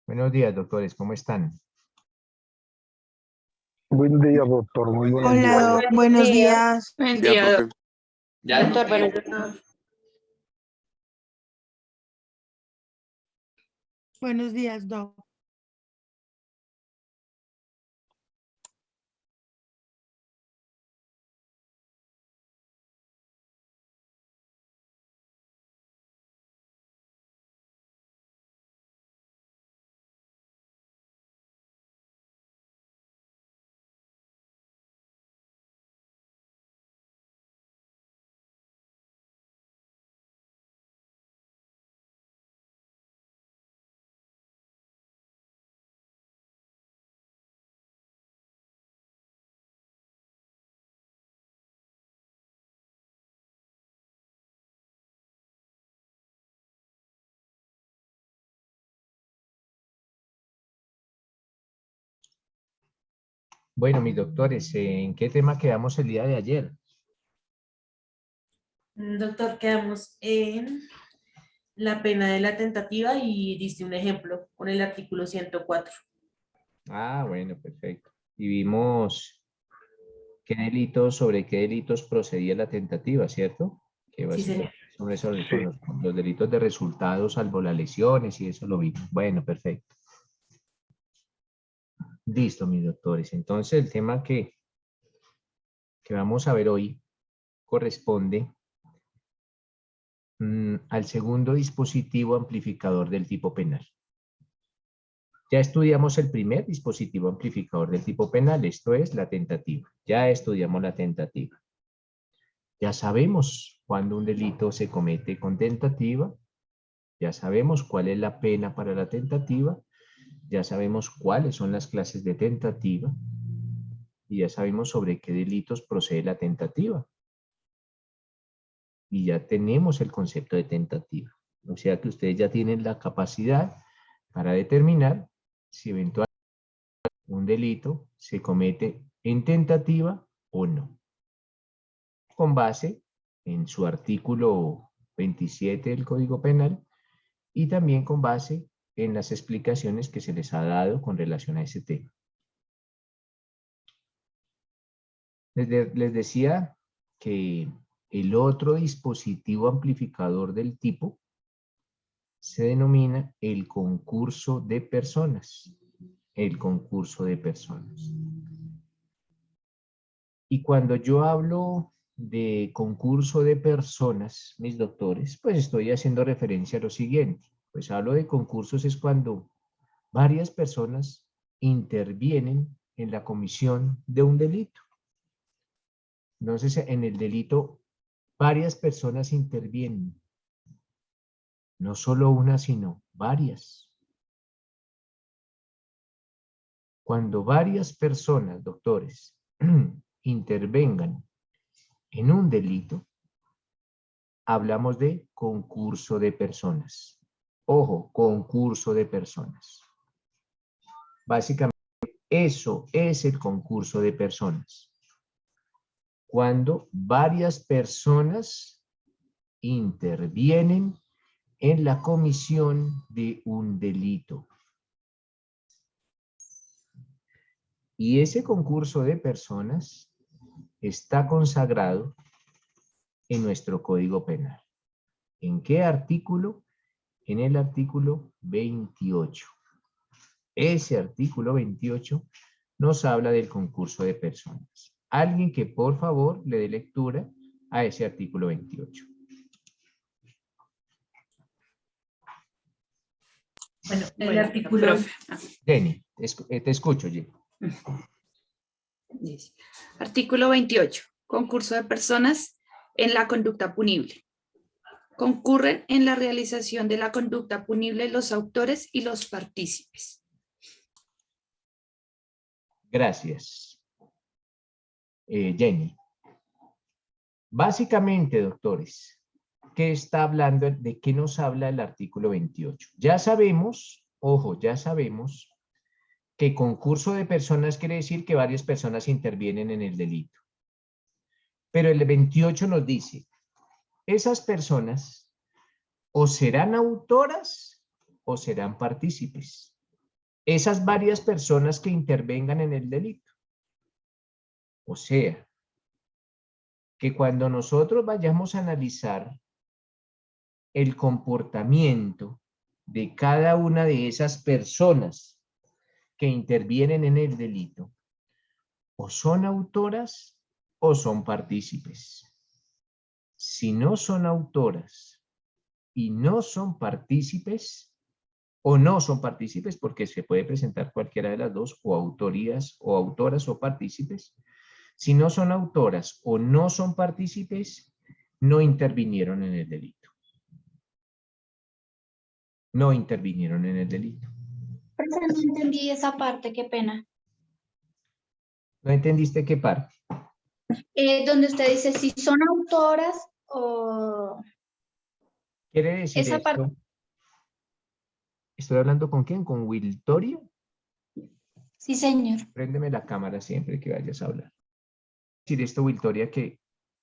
Buenos días, doctores, ¿cómo están? Buen día, doctor. Muy buenos días. Hola, buenos días. Buen día, profe. Ya, doctor. Buenos días. Buenos días, Doc. Bueno, mis doctores, ¿en qué tema quedamos el día de ayer? Doctor, quedamos en la pena de la tentativa y diste un ejemplo con el artículo 104. Ah, bueno, perfecto. Y vimos sobre qué delitos procedía la tentativa, ¿cierto? Que Sí, señor. básicamente son los delitos de resultados, salvo las lesiones y eso lo vimos. Bueno, perfecto. Listo, mis doctores. Entonces, el tema que vamos a ver hoy corresponde al segundo dispositivo amplificador del tipo penal. Ya estudiamos el primer dispositivo amplificador del tipo penal, esto es la tentativa. Ya estudiamos la tentativa. Ya sabemos cuándo un delito se comete con tentativa, ya sabemos cuál es la pena para la tentativa, ya sabemos cuáles son las clases de tentativa y ya sabemos sobre qué delitos procede la tentativa. Y ya tenemos el concepto de tentativa. O sea que ustedes ya tienen la capacidad para determinar si eventualmente un delito se comete en tentativa o no, con base en su artículo 27 del Código Penal y también con base en las explicaciones que se les ha dado con relación a ese tema. Les decía que el otro dispositivo amplificador del tipo se denomina el concurso de personas. El concurso de personas. Y cuando yo hablo de concurso de personas, mis doctores, pues estoy haciendo referencia a lo siguiente. Pues hablo de concursos es cuando varias personas intervienen en la comisión de un delito. Entonces, en el delito, varias personas intervienen. No solo una, sino varias. Cuando varias personas, doctores, intervengan en un delito, hablamos de concurso de personas. Ojo, concurso de personas. Básicamente, eso es el concurso de personas. Cuando varias personas intervienen en la comisión de un delito. Y ese concurso de personas está consagrado en nuestro Código Penal. ¿En qué artículo? En el artículo 28. Ese artículo 28 nos habla del concurso de personas. Alguien que por favor le dé lectura a ese artículo 28. Bueno, el artículo... Jenny, te escucho, Jenny. Artículo 28. Concurso de personas en la conducta punible. Concurren en la realización de la conducta punible los autores y los partícipes. Gracias. Jenny. Básicamente, doctores, ¿qué está hablando? ¿De qué nos habla el artículo 28? Ya sabemos, ojo, ya sabemos que concurso de personas quiere decir que varias personas intervienen en el delito. Pero el 28 nos dice, esas personas o serán autoras o serán partícipes. esas varias personas que intervengan en el delito. O sea, que cuando nosotros vayamos a analizar el comportamiento de cada una de esas personas que intervienen en el delito, o son autoras o son partícipes. Si no son autoras y no son partícipes, o no son partícipes, porque se puede presentar cualquiera de las dos, o autorías, o autoras o partícipes. Si no son autoras o no son partícipes, no intervinieron en el delito. No intervinieron en el delito. Profe, no entendí esa parte, qué pena. ¿No entendiste qué parte? Donde usted dice si son autoras o Quiere decir esa parte. esto. ¿Estoy hablando con quién? ¿Con Wiltorio? Sí, señor. Préndeme la cámara siempre que vayas a hablar. Decir esto, Wiltoria, que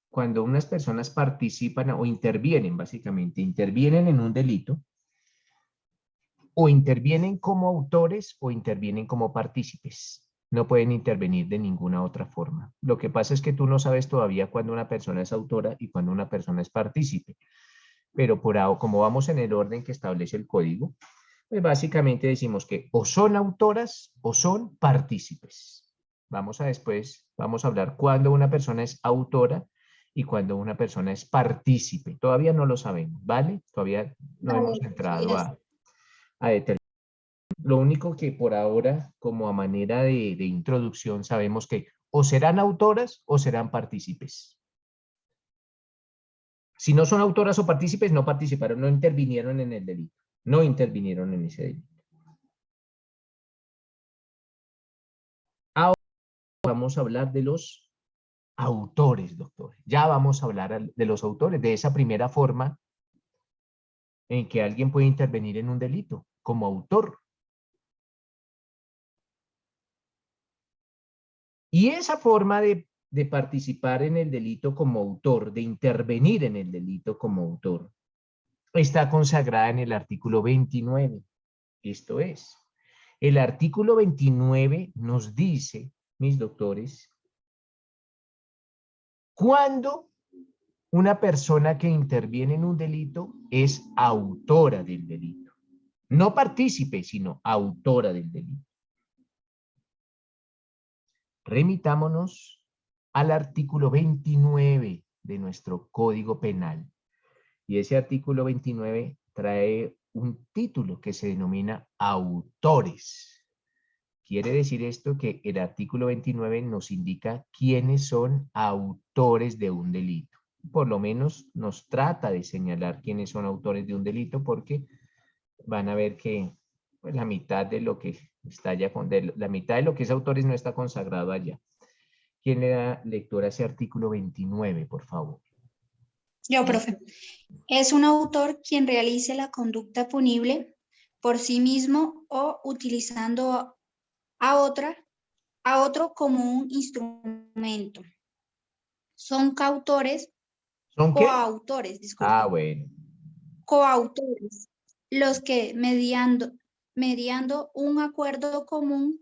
cuando unas personas participan o intervienen, básicamente, intervienen en un delito, o intervienen como autores o intervienen como partícipes. No pueden intervenir de ninguna otra forma. Lo que pasa es que tú no sabes todavía cuándo una persona es autora y cuándo una persona es partícipe. Pero como vamos en el orden que establece el código, pues básicamente decimos que o son autoras o son partícipes. Vamos a hablar cuándo una persona es autora y cuándo una persona es partícipe. Todavía no lo sabemos, ¿vale? Todavía no Vale, hemos entrado gracias. a determinar. Lo único que por ahora, como a manera de introducción, sabemos que o serán autoras o serán partícipes. Si no son autoras o partícipes, no participaron, no intervinieron en el delito. No intervinieron en ese delito. Ahora vamos a hablar de los autores, doctor. Ya vamos a hablar de los autores, de esa primera forma en que alguien puede intervenir en un delito, como autor. Y esa forma de participar en el delito como autor, de intervenir en el delito como autor, está consagrada en el artículo 29. Esto es, el artículo 29 nos dice, mis doctores, cuando una persona que interviene en un delito es autora del delito. No partícipe, sino autora del delito. Remitámonos al artículo 29 de nuestro Código Penal. Y ese artículo 29 trae un título que se denomina autores. Quiere decir esto que el artículo 29 nos indica quiénes son autores de un delito. Por lo menos nos trata de señalar quiénes son autores de un delito, porque van a ver que pues, la mitad de lo que está allá, la mitad de lo que es autores no está consagrado allá. ¿Quién le da lectura a ese artículo 29, por favor? Yo, profe. Es un autor quien realice la conducta punible por sí mismo o utilizando a otro como un instrumento. Son coautores, ¿Son qué? coautores, disculpe. Ah, bueno. Coautores, los que mediando un acuerdo común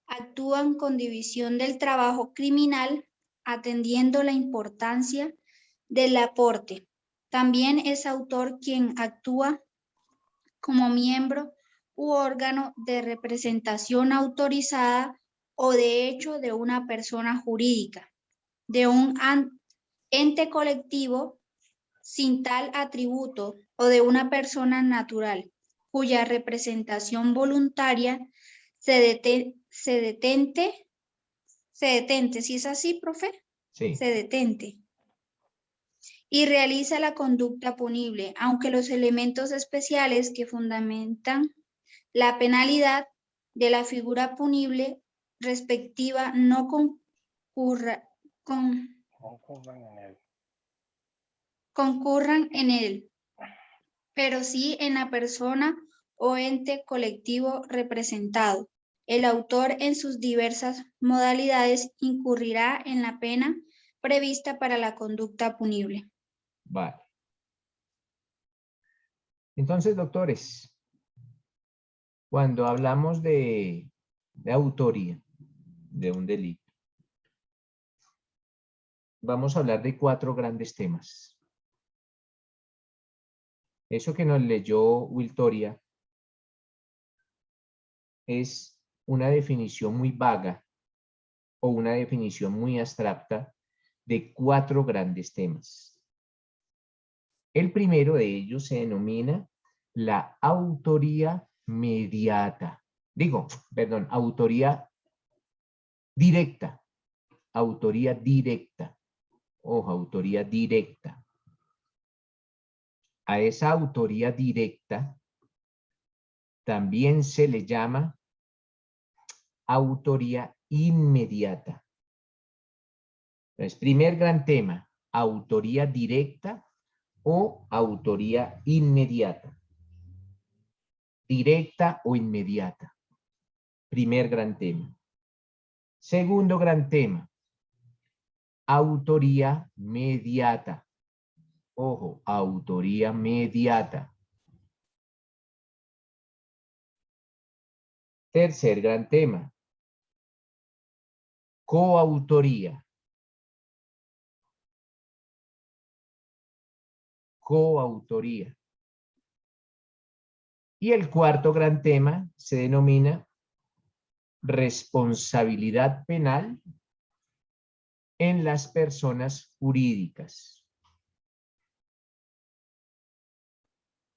actúan con división del trabajo criminal, atendiendo la importancia del aporte. También es autor quien actúa como miembro u órgano de representación autorizada o de hecho de una persona jurídica, de un ente colectivo sin tal atributo o de una persona natural cuya representación voluntaria se detente, si es así, profe, Sí. se detente y realiza la conducta punible, aunque los elementos especiales que fundamentan la penalidad de la figura punible respectiva no concurran en él, pero sí en la persona o ente colectivo representado. El autor en sus diversas modalidades incurrirá en la pena prevista para la conducta punible. Vale. Entonces, doctores, Cuando hablamos de autoría de un delito, vamos a hablar de 4 grandes temas. Eso que nos leyó Wiltoria es una definición muy vaga o una definición muy abstracta de 4 grandes temas. El primero de ellos se denomina la autoría mediata. Autoría directa. Autoría directa. Ojo, autoría directa. A esa autoría directa también se le llama autoría inmediata. Entonces, primer gran tema, autoría directa o autoría inmediata. Directa o inmediata. Primer gran tema. Segundo gran tema, autoría mediata. Ojo, autoría mediata. Tercer gran tema, coautoría. Coautoría. Y el cuarto gran tema se denomina responsabilidad penal en las personas jurídicas.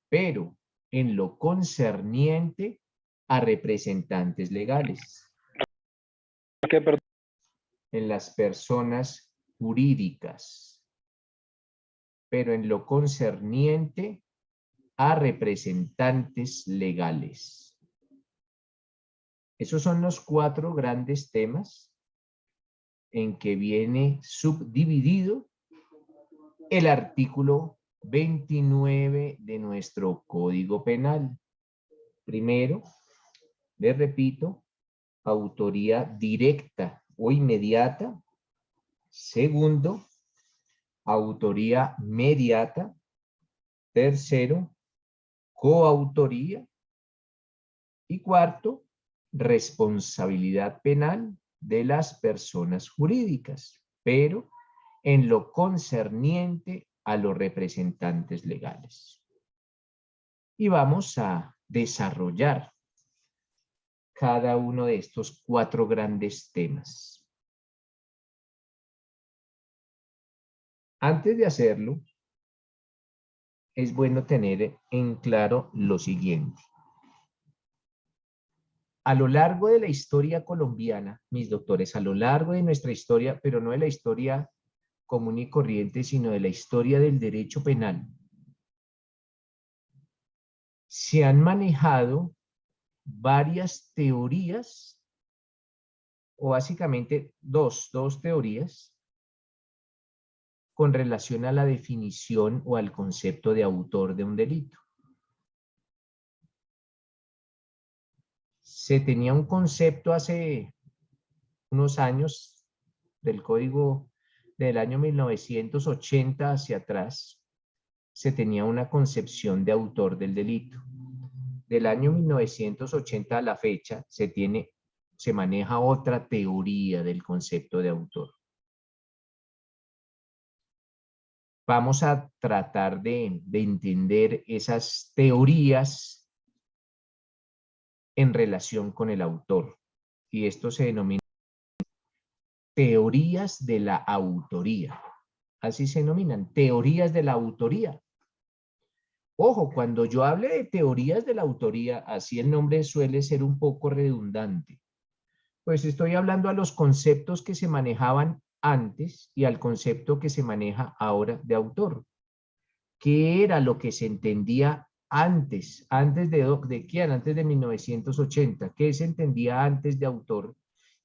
Pero en lo concerniente a representantes legales. En las personas jurídicas. Pero en lo concerniente a representantes legales. Esos son los 4 grandes temas en que viene subdividido el artículo 29 de nuestro Código Penal. Primero, les repito, autoría directa o inmediata. Segundo, autoría mediata. Tercero, coautoría. Y cuarto, responsabilidad penal de las personas jurídicas, pero en lo concerniente a los representantes legales. Y vamos a desarrollar cada uno de estos 4 grandes temas. Antes de hacerlo, es bueno tener en claro lo siguiente. A lo largo de la historia colombiana, mis doctores, a lo largo de nuestra historia, pero no de la historia común y corriente, sino de la historia del derecho penal, se han manejado varias teorías, o básicamente dos teorías, con relación a la definición o al concepto de autor de un delito. Se tenía un concepto hace unos años del código del año 1980 hacia atrás, se tenía una concepción de autor del delito. Del año 1980 a la fecha se maneja otra teoría del concepto de autor. Vamos a tratar de entender esas teorías en relación con el autor. Y esto se denomina teorías de la autoría. Así se denominan, teorías de la autoría. Ojo, cuando yo hable de teorías de la autoría, así el nombre suele ser un poco redundante. Pues estoy hablando a los conceptos que se manejaban antes y al concepto que se maneja ahora de autor. ¿Qué era lo que se entendía antes? ¿Antes de quién? Antes de 1980. ¿Qué se entendía antes de autor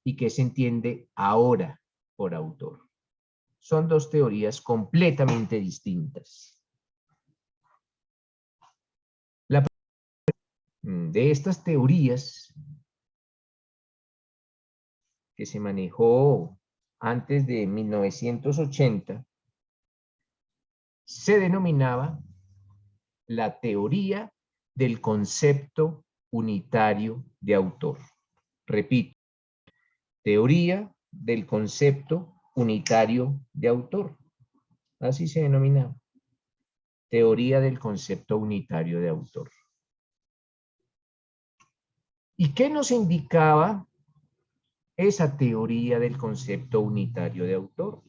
y qué se entiende ahora por autor? Son 2 teorías completamente distintas. De estas teorías que se manejó antes de 1980, se denominaba la teoría del concepto unitario de autor. Repito, teoría del concepto unitario de autor. Así se denominaba. Teoría del concepto unitario de autor. ¿Y qué nos indicaba esa teoría del concepto unitario de autor?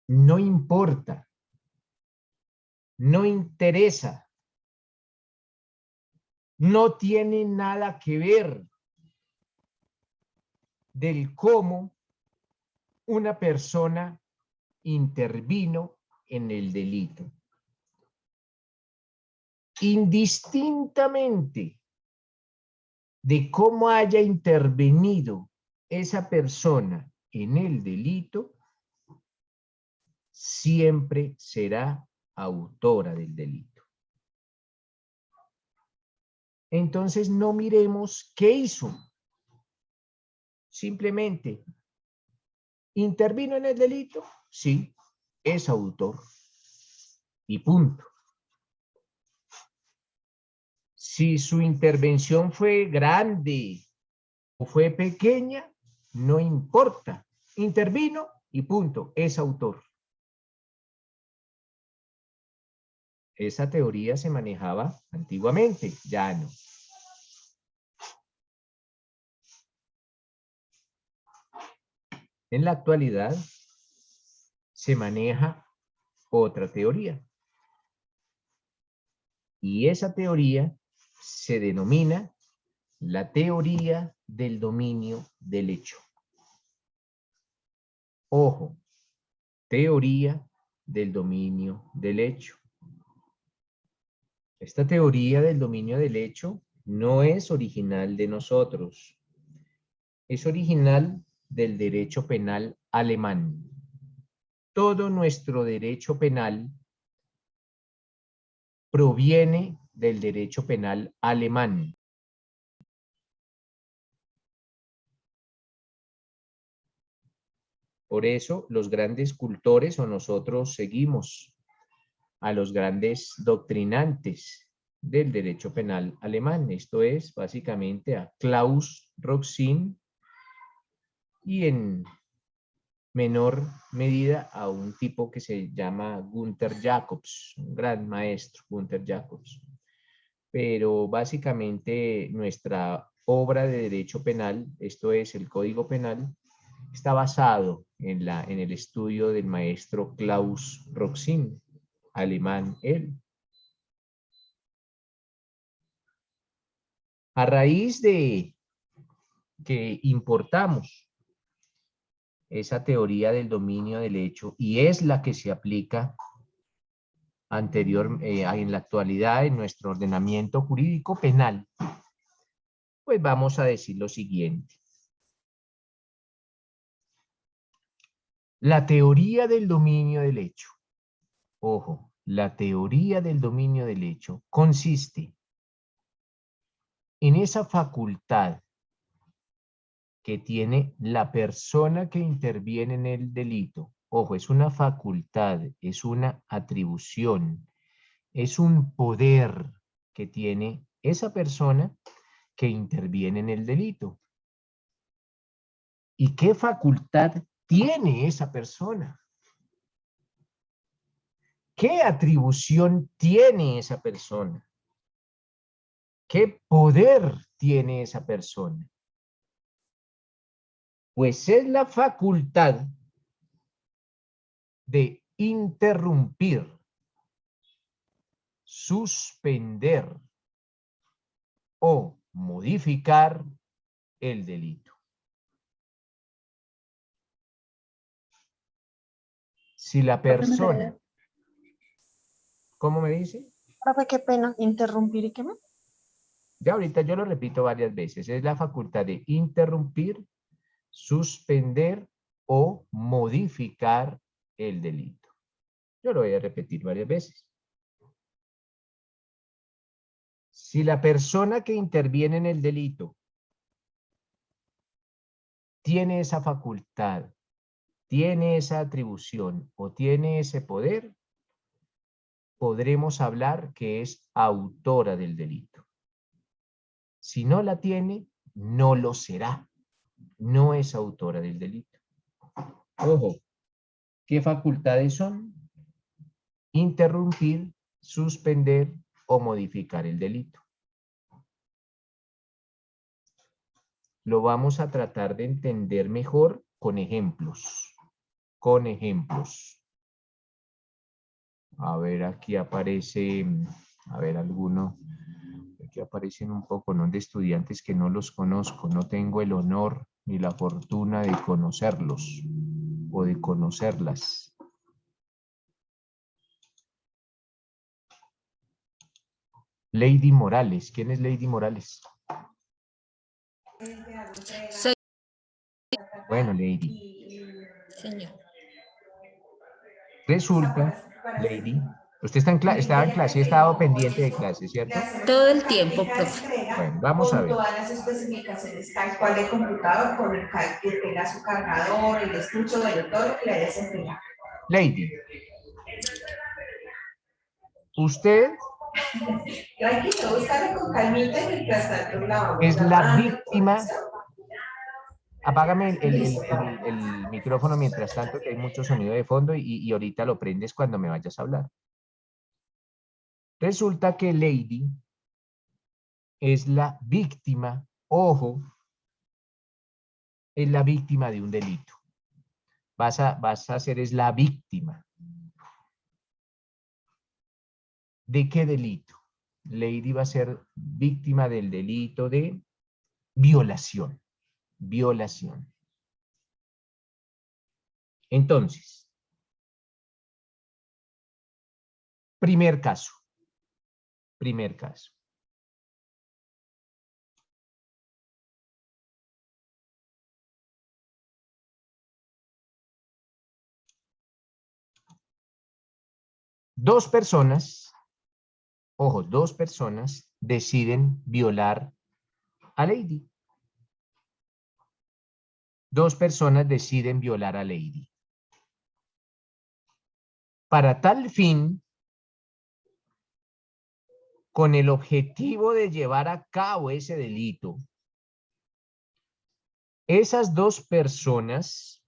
No importa, no interesa, no tiene nada que ver del cómo una persona intervino en el delito. Indistintamente de cómo haya intervenido esa persona en el delito, siempre será autora del delito. Entonces no miremos qué hizo. Simplemente, ¿intervino en el delito? Sí, es autor. Y punto. Si su intervención fue grande o fue pequeña, no importa. Intervino y punto, es autor. Esa teoría se manejaba antiguamente, ya no. En la actualidad se maneja otra teoría. Y esa teoría se denomina la teoría del dominio del hecho. Ojo, teoría del dominio del hecho. Esta teoría del dominio del hecho no es original de nosotros. Es original del derecho penal alemán. Todo nuestro derecho penal proviene del derecho penal alemán. Por eso los grandes cultores o nosotros seguimos a los grandes doctrinantes del derecho penal alemán. Esto es básicamente a Klaus Roxin y en menor medida a un tipo que se llama Gunther Jacobs, un gran maestro, Gunther Jacobs. Pero básicamente nuestra obra de derecho penal, esto es el Código Penal, está basado en el estudio del maestro Klaus Roxin, alemán él. A raíz de que importamos esa teoría del dominio del hecho y es la que se aplica en la actualidad en nuestro ordenamiento jurídico penal, pues vamos a decir lo siguiente. La teoría del dominio del hecho. Ojo, la teoría del dominio del hecho consiste en esa facultad que tiene la persona que interviene en el delito. Ojo, es una facultad, es una atribución, es un poder que tiene esa persona que interviene en el delito. ¿Y qué facultad tiene esa persona? ¿Qué atribución tiene esa persona? ¿Qué poder tiene esa persona? Pues es la facultad de interrumpir, suspender o modificar el delito. Si la persona... ¿Cómo me dice? Profe, qué pena interrumpir y qué más. Ya ahorita yo lo repito varias veces. Es la facultad de interrumpir, suspender o modificar el delito. Yo lo voy a repetir varias veces. Si la persona que interviene en el delito tiene esa facultad, tiene esa atribución o tiene ese poder, podremos hablar que es autora del delito. Si no la tiene, no lo será. No es autora del delito. Ojo, ¿qué facultades son? Interrumpir, suspender o modificar el delito. Lo vamos a tratar de entender mejor con ejemplos. Con ejemplos. A ver, aquí aparece, a ver, alguno. Aquí aparecen un poco, ¿no?, de estudiantes que no los conozco. No tengo el honor ni la fortuna de conocerlos o de conocerlas. Lady Morales. ¿Quién es Lady Morales? Soy Bueno, Lady. señor. Resulta, Lady, usted está estaba en clase, estaba pendiente de clase, ¿cierto? Todo el tiempo, profe. Bueno, vamos a con ver. todas las especificaciones tal cual de computador, con el que tenga su cargador, el estuche, bueno, todo lo que le hayas entregado. Lady, usted Tranquilo, búscale con calmita mientras tanto la vamos es la grabando, víctima. ¿correcto? Apágame el micrófono mientras tanto, que hay mucho sonido de fondo y ahorita lo prendes cuando me vayas a hablar. Resulta que Lady es la víctima, ojo, es la víctima de un delito. Vas a ser es la víctima. ¿De qué delito? Lady va a ser víctima del delito de violación. Violación. Entonces, primer caso. Primer caso. Dos personas, ojo, dos personas deciden violar a Lady. Dos personas deciden violar a Lady. Para tal fin, con el objetivo de llevar a cabo ese delito, esas dos personas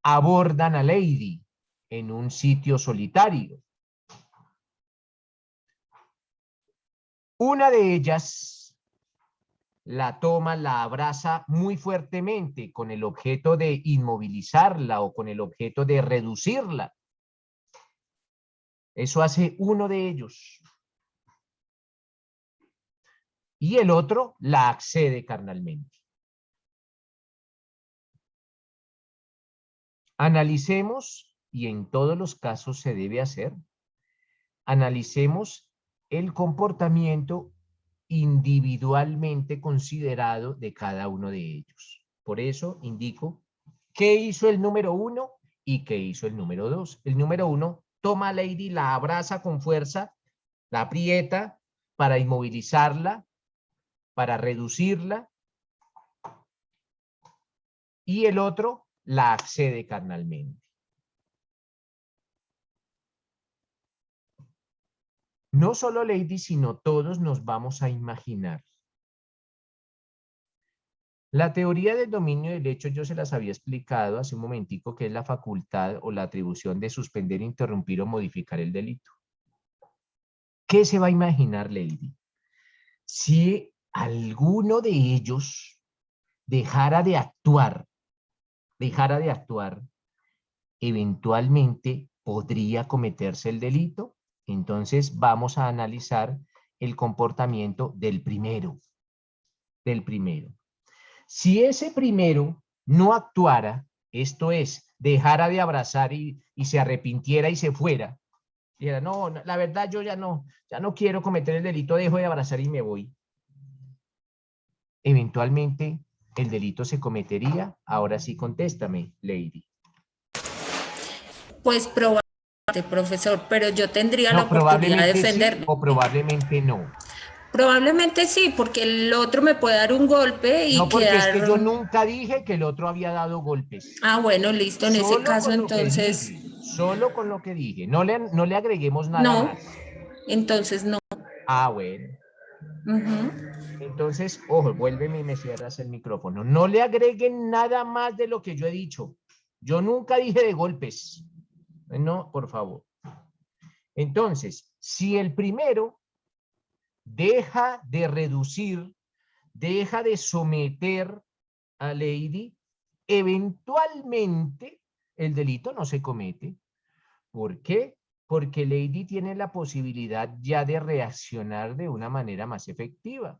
abordan a Lady en un sitio solitario. Una de ellas la toma, la abraza muy fuertemente con el objeto de inmovilizarla o con el objeto de reducirla. Eso hace uno de ellos. Y el otro la accede carnalmente. Analicemos, y en todos los casos se debe hacer, analicemos el comportamiento individualmente considerado de cada uno de ellos. Por eso indico qué hizo el número 1 y qué hizo el número 2. El número 1 toma a Lady, la abraza con fuerza, la aprieta para inmovilizarla, para reducirla, y el otro la accede carnalmente. No solo Lady, sino todos nos vamos a imaginar. La teoría del dominio del hecho yo se las había explicado hace un momentico, que es la facultad o la atribución de suspender, interrumpir o modificar el delito. ¿Qué se va a imaginar Lady? Si alguno de ellos dejara de actuar, eventualmente podría cometerse el delito. Entonces vamos a analizar el comportamiento del primero. Si ese primero no actuara, esto es, dejara de abrazar y se arrepintiera y se fuera, dijera, no, la verdad yo ya no quiero cometer el delito, dejo de abrazar y me voy. Eventualmente el delito se cometería. Ahora sí, contéstame, Lady. Pues probablemente, profesor, pero yo tendría la No, oportunidad de probablemente defenderme. sí o probablemente no. Probablemente sí, porque el otro me puede dar un golpe y No, porque quedar... es que yo nunca dije que el otro había dado golpes. Ah, bueno, listo, en ese Solo caso con lo que entonces... dije, solo con lo que dije. No le agreguemos nada No, más. entonces no. Ah, bueno. Ujú. Entonces, ojo, vuélveme y me cierras el micrófono. No le agreguen nada más de lo que yo he dicho. Yo nunca dije de golpes. No, por favor. Entonces, si el primero deja de reducir, deja de someter a Lady, eventualmente el delito no se comete. ¿Por qué? Porque Lady tiene la posibilidad ya de reaccionar de una manera más efectiva,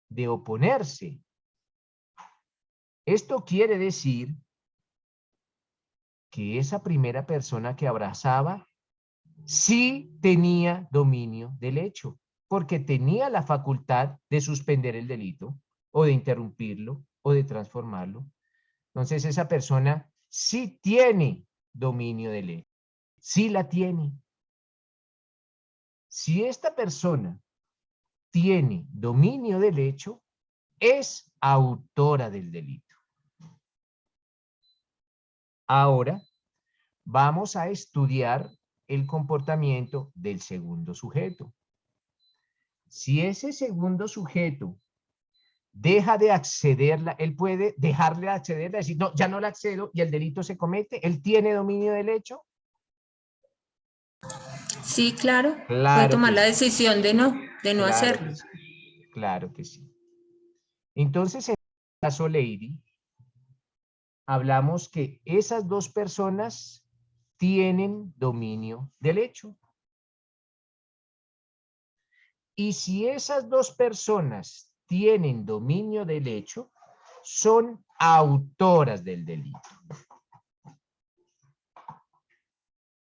de oponerse. Esto quiere decir que esa primera persona que abrazaba sí tenía dominio del hecho, porque tenía la facultad de suspender el delito, o de interrumpirlo, o de transformarlo. Entonces esa persona sí tiene dominio del hecho, sí la tiene. Si esta persona tiene dominio del hecho, es autora del delito. Ahora vamos a estudiar el comportamiento del segundo sujeto. Si ese segundo sujeto deja de acceder, él puede dejarle de acceder, decir, no, ya no le accedo y el delito se comete. ¿Él tiene dominio del hecho? Sí, claro. Puede Claro tomar que la sí. decisión de no Claro hacerlo. que sí. Claro que sí. Entonces, en el caso Lady, hablamos que esas dos personas tienen dominio del hecho. Y si esas dos personas tienen dominio del hecho, son autoras del delito.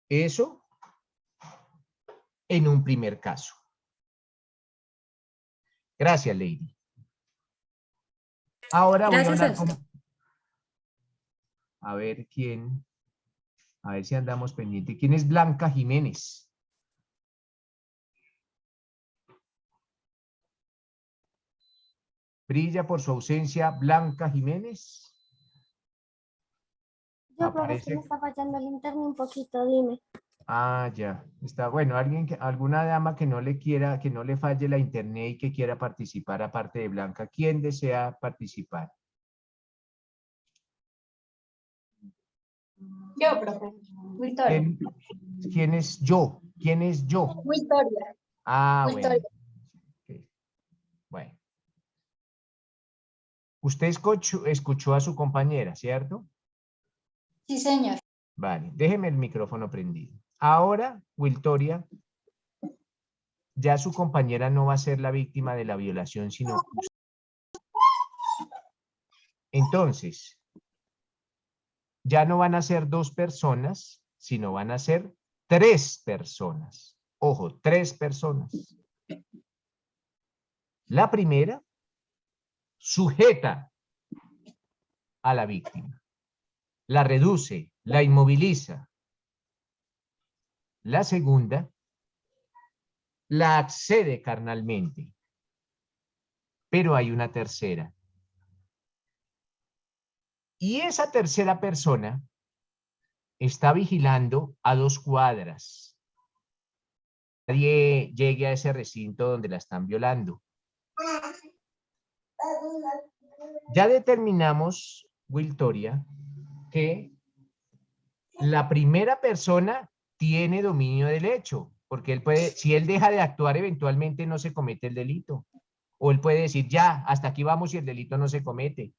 Eso en un primer caso. Gracias, Lady. Ahora voy a Gracias a hablar usted. con... A ver quién... A ver si andamos pendiente. ¿Quién es Blanca Jiménez? Brilla por su ausencia Blanca Jiménez. Yo, profe, es que Aparece... me está fallando el internet un poquito, dime. Ah, ya. Está bueno. Alguna dama que no le quiera, que no le falle la internet y que quiera participar aparte de Blanca. ¿Quién desea participar? Yo, profe. Victoria. ¿Quién es yo? ¿Quién es yo? Victoria. Ah, bueno. Victoria. Ok. Bueno. Usted escuchó a su compañera, ¿cierto? Sí, señor. Vale. Déjeme el micrófono prendido. Ahora, Victoria, ya su compañera no va a ser la víctima de la violación, sino usted. Entonces, ya no van a ser dos personas, sino van a ser tres personas. Ojo, tres personas. La primera sujeta a la víctima, la reduce, la inmoviliza. La segunda la accede carnalmente. Pero hay una tercera. Y esa tercera persona está vigilando a 2 cuadras. Nadie llegue a ese recinto donde la están violando. Ya determinamos, Victoria, que la primera persona tiene dominio del hecho, porque él puede, si él deja de actuar, eventualmente no se comete el delito. O él puede decir, ya, hasta aquí vamos y el delito no se comete.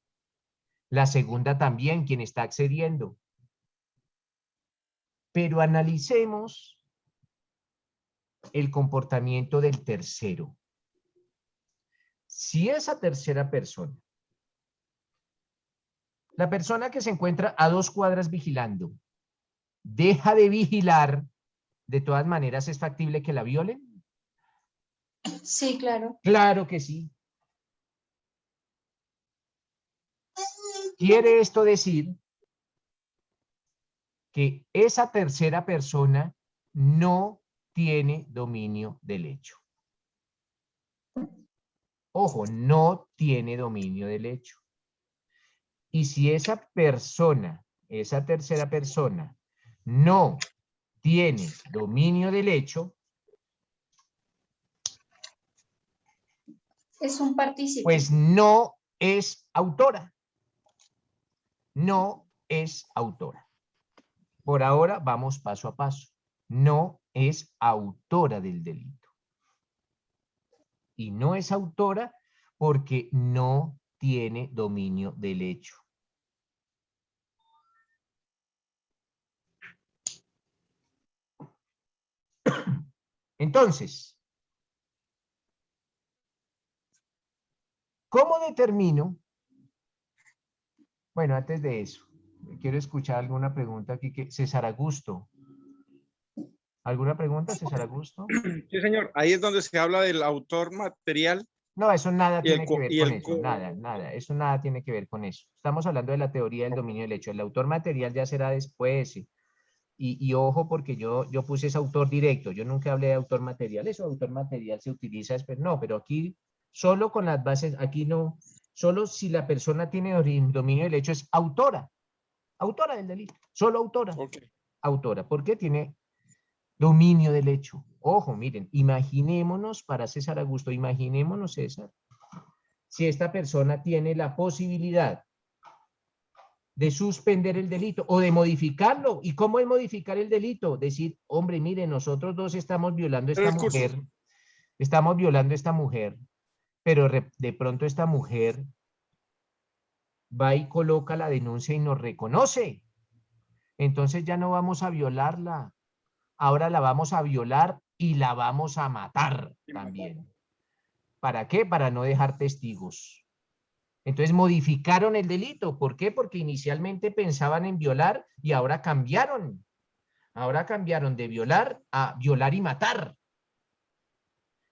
La segunda también, quien está accediendo. Pero analicemos el comportamiento del tercero. Si esa tercera persona, la persona que se encuentra a 2 cuadras vigilando, deja de vigilar, de todas maneras es factible que la violen. Sí, claro. Claro que sí. Quiere esto decir que esa tercera persona no tiene dominio del hecho. Ojo, no tiene dominio del hecho. Y si esa persona, esa tercera persona, no tiene dominio del hecho, Es un participio. Pues no es autora. No es autora. Por ahora vamos paso a paso. No es autora del delito. Y no es autora porque no tiene dominio del hecho. Entonces, ¿cómo determino? Bueno, antes de eso, quiero escuchar alguna pregunta aquí. César Augusto. ¿Alguna pregunta, César Augusto? Sí, señor. Ahí es donde se habla del autor material. No, eso nada Y el tiene que ver y con el eso, nada, eso nada tiene que ver con eso. Estamos hablando de la teoría del dominio del hecho. El autor material ya será después. Y ojo, porque yo puse ese autor directo, yo nunca hablé de autor material. Eso, autor material se utiliza, no, pero aquí solo con las bases, aquí no, solo si la persona tiene dominio del hecho es autora del delito, solo autora. Okay. Autora, ¿por qué tiene dominio del hecho? Ojo, miren, imaginémonos, para César Augusto, imaginémonos, César, si esta persona tiene la posibilidad de suspender el delito o de modificarlo. ¿Y cómo es modificar el delito? Decir, hombre, mire, nosotros dos estamos violando a esta mujer, pero de pronto esta mujer va y coloca la denuncia y nos reconoce. Entonces ya no vamos a violarla. Ahora la vamos a violar y la vamos a matar también. ¿Para qué? Para no dejar testigos. Entonces modificaron el delito. ¿Por qué? Porque inicialmente pensaban en violar y ahora cambiaron. Ahora cambiaron de violar a violar y matar.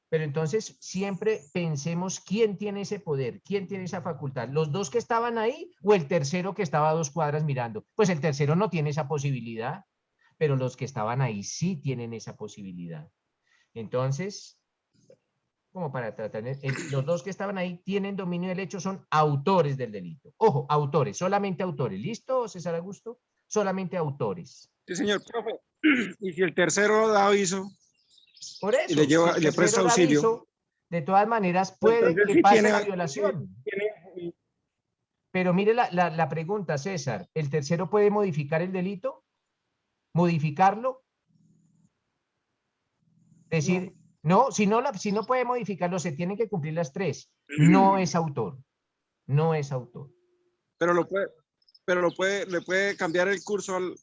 Pero entonces siempre pensemos quién tiene ese poder, quién tiene esa facultad. ¿Los dos que estaban ahí o el tercero que estaba a 2 cuadras mirando? Pues el tercero no tiene esa posibilidad, pero los que estaban ahí sí tienen esa posibilidad. Entonces, como para tratar, los dos que estaban ahí tienen dominio del hecho, son autores del delito. Ojo, autores, solamente autores. ¿Listo, César Augusto? Solamente autores. Sí, señor, profe. Y si el tercero da aviso Por eso, y le lleva, si el le presta tercero da auxilio, aviso, de todas maneras puede entonces que sí pase tiene, la violación. tiene- Pero mire la pregunta, César. ¿El tercero puede modificar el delito? ¿Modificarlo? Decir, no, si no puede modificarlo, se tienen que cumplir las 3. No es autor. No es autor. pero le puede cambiar el curso al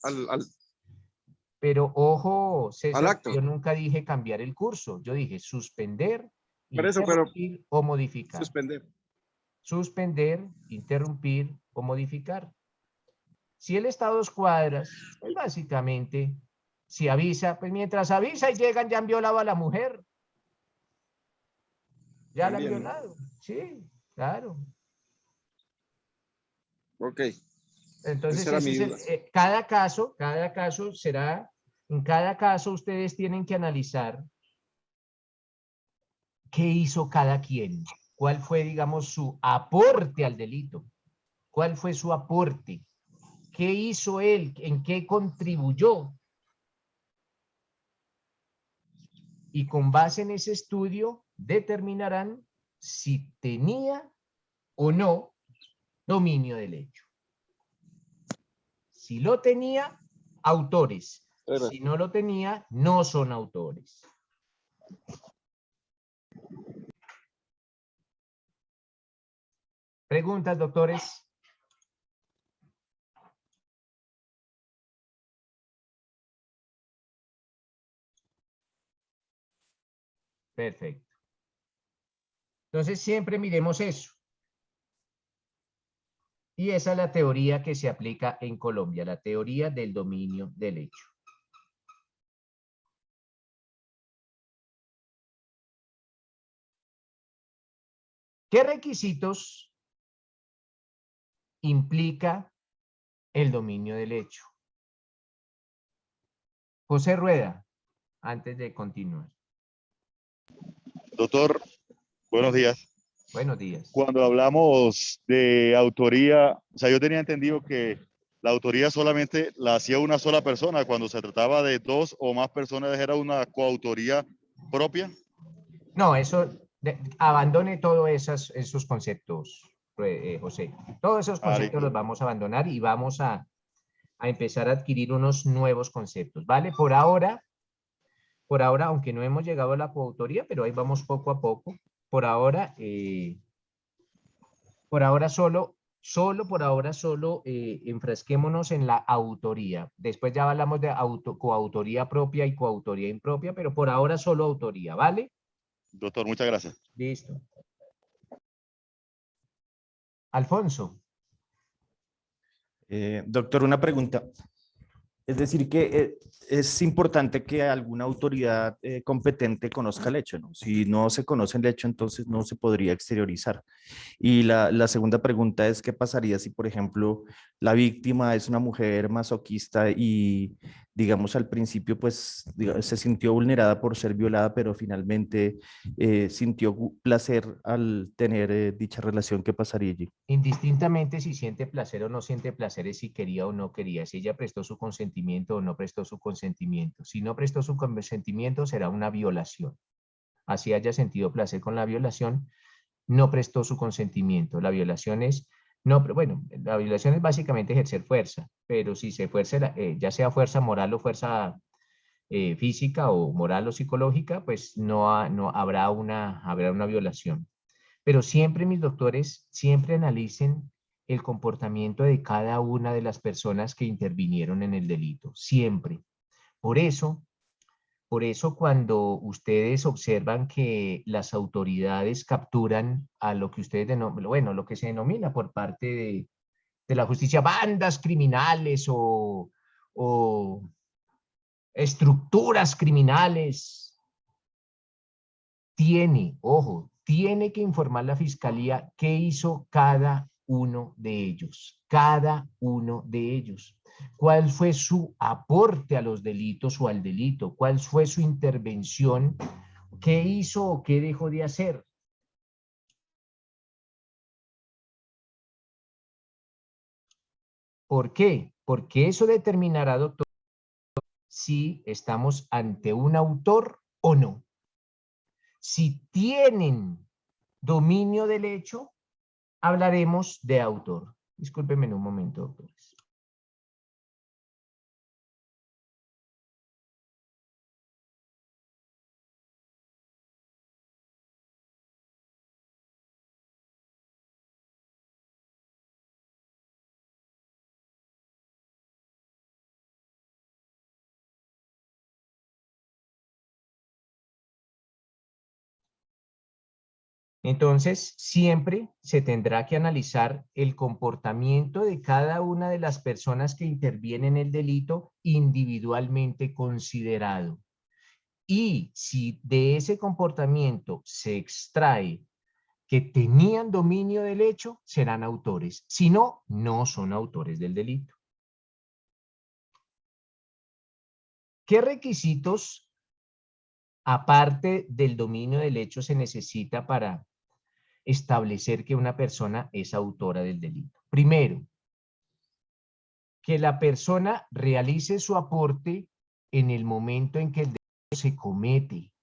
Pero ojo, César, acto. yo nunca dije cambiar el curso. Yo dije suspender, Por eso, pero interrumpir o modificar. suspender. Suspender, interrumpir o modificar. Si él está a 2 cuadras, pues básicamente, si avisa, pues mientras avisa y llegan, ya han violado a la mujer. Ya la han También, ¿no? violado. Sí, claro. Ok. Entonces, Esa era mi ese duda. es cada caso será, en cada caso ustedes tienen que analizar qué hizo cada quien, cuál fue, digamos, su aporte al delito, cuál fue su aporte, qué hizo él, en qué contribuyó. Y con base en ese estudio determinarán si tenía o no dominio del hecho. Si lo tenía, autores. Si no lo tenía, no son autores. ¿Preguntas, doctores? Perfecto. Entonces, siempre miremos eso. Y esa es la teoría que se aplica en Colombia, la teoría del dominio del hecho. ¿Qué requisitos implica el dominio del hecho? José Rueda, antes de continuar. Doctor, buenos días. Buenos días. Cuando hablamos de autoría, o sea, yo tenía entendido que la autoría solamente la hacía una sola persona. Cuando se trataba de 2 o más personas, ¿era una coautoría propia? No, eso Abandone todos esos conceptos, José. Todos esos conceptos listo. los vamos a abandonar y vamos a empezar a adquirir unos nuevos conceptos, ¿vale? Por ahora, aunque no hemos llegado a la coautoría, pero ahí vamos poco a poco. Por ahora solo enfrasquémonos en la autoría. Después ya hablamos de coautoría propia y coautoría impropia, pero por ahora solo autoría, ¿vale? Doctor, muchas gracias. Listo. Alfonso. Doctor, una pregunta. Es decir, que es importante que alguna autoridad competente conozca el hecho, ¿no? Si no se conoce el hecho, entonces no se podría exteriorizar. Y la segunda pregunta es, ¿qué pasaría si, por ejemplo, la víctima es una mujer masoquista y, digamos, al principio, pues, se sintió vulnerada por ser violada, pero finalmente sintió placer al tener dicha relación? ¿Qué pasaría allí? Indistintamente si siente placer o no siente placer, es si quería o no quería, si ella prestó su consentimiento o no prestó su consentimiento. Si no prestó su consentimiento, será una violación. Así haya sentido placer con la violación, no prestó su consentimiento. La violación es, la violación es básicamente ejercer fuerza, pero si se fuerza, ya sea fuerza moral o fuerza física o moral o psicológica, pues no habrá una violación. Pero siempre, mis doctores, siempre analicen el comportamiento de cada una de las personas que intervinieron en el delito, siempre. Por eso cuando ustedes observan que las autoridades capturan a lo que ustedes denominan, lo que se denomina por parte de la justicia, bandas criminales o estructuras criminales, tiene que informar la fiscalía qué hizo cada uno de ellos, cuál fue su aporte a los delitos o al delito, cuál fue su intervención, qué hizo o qué dejó de hacer. ¿Por qué? Porque eso determinará, doctor, si estamos ante un autor o no. Si tienen dominio del hecho, hablaremos de autor. Discúlpenme un momento, doctores. Entonces, siempre se tendrá que analizar el comportamiento de cada una de las personas que intervienen en el delito individualmente considerado. Y si de ese comportamiento se extrae que tenían dominio del hecho, serán autores. Si no, no son autores del delito. ¿Qué requisitos, aparte del dominio del hecho, se necesita para establecer que una persona es autora del delito? Primero, que la persona realice su aporte en el momento en que el delito se comete.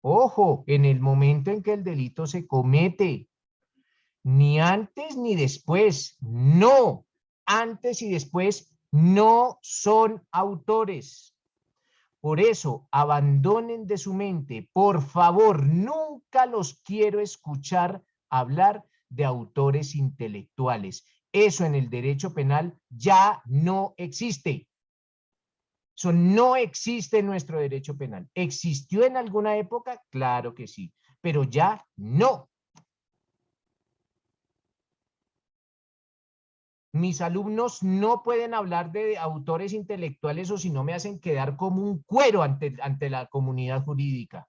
Ojo, en el momento en que el delito se comete. Ni antes ni después. No. Antes y después no son autores. Por eso, abandonen de su mente, por favor, nunca los quiero escuchar hablar de autores intelectuales. Eso en el derecho penal ya no existe. Eso no existe en nuestro derecho penal. ¿Existió en alguna época? Claro que sí, pero ya no. Mis alumnos no pueden hablar de autores intelectuales o si no me hacen quedar como un cuero ante la comunidad jurídica.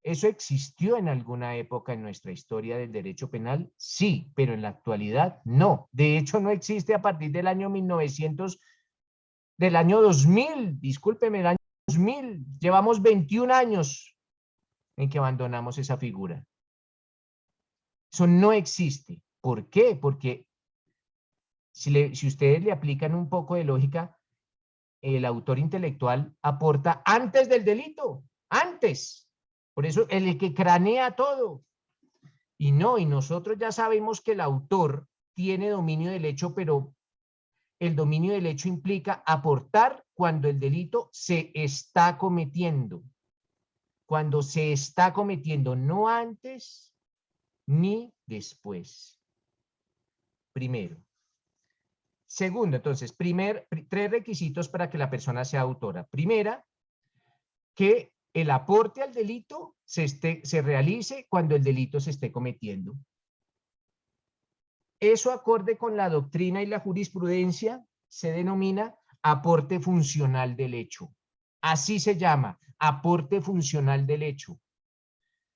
¿Eso existió en alguna época en nuestra historia del derecho penal? Sí, pero en la actualidad no. De hecho, no existe a partir del año 2000, discúlpeme, el año 2000. Llevamos 21 años en que abandonamos esa figura. Eso no existe. ¿Por qué? Porque si ustedes le aplican un poco de lógica, el autor intelectual aporta antes del delito, antes. Por eso el que cranea todo. Y no, y nosotros ya sabemos que el autor tiene dominio del hecho, pero el dominio del hecho implica aportar cuando el delito se está cometiendo. Cuando se está cometiendo, no antes ni después. Primero. Segundo, entonces, tres requisitos para que la persona sea autora. Primera, que el aporte al delito se realice cuando el delito se esté cometiendo. Eso, acorde con la doctrina y la jurisprudencia, se denomina aporte funcional del hecho. Así se llama, aporte funcional del hecho.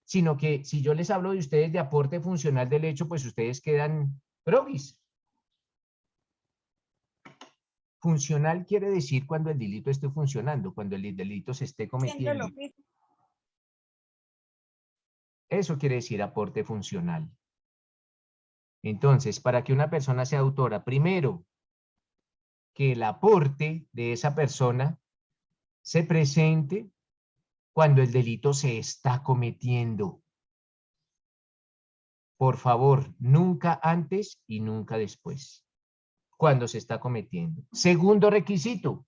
Sino que si yo les hablo de ustedes de aporte funcional del hecho, pues ustedes quedan groguis. Funcional quiere decir cuando el delito esté funcionando, cuando el delito se esté cometiendo. Eso quiere decir aporte funcional. Entonces, para que una persona sea autora, primero, que el aporte de esa persona se presente cuando el delito se está cometiendo. Por favor, nunca antes y nunca después. Cuando se está cometiendo. Segundo requisito,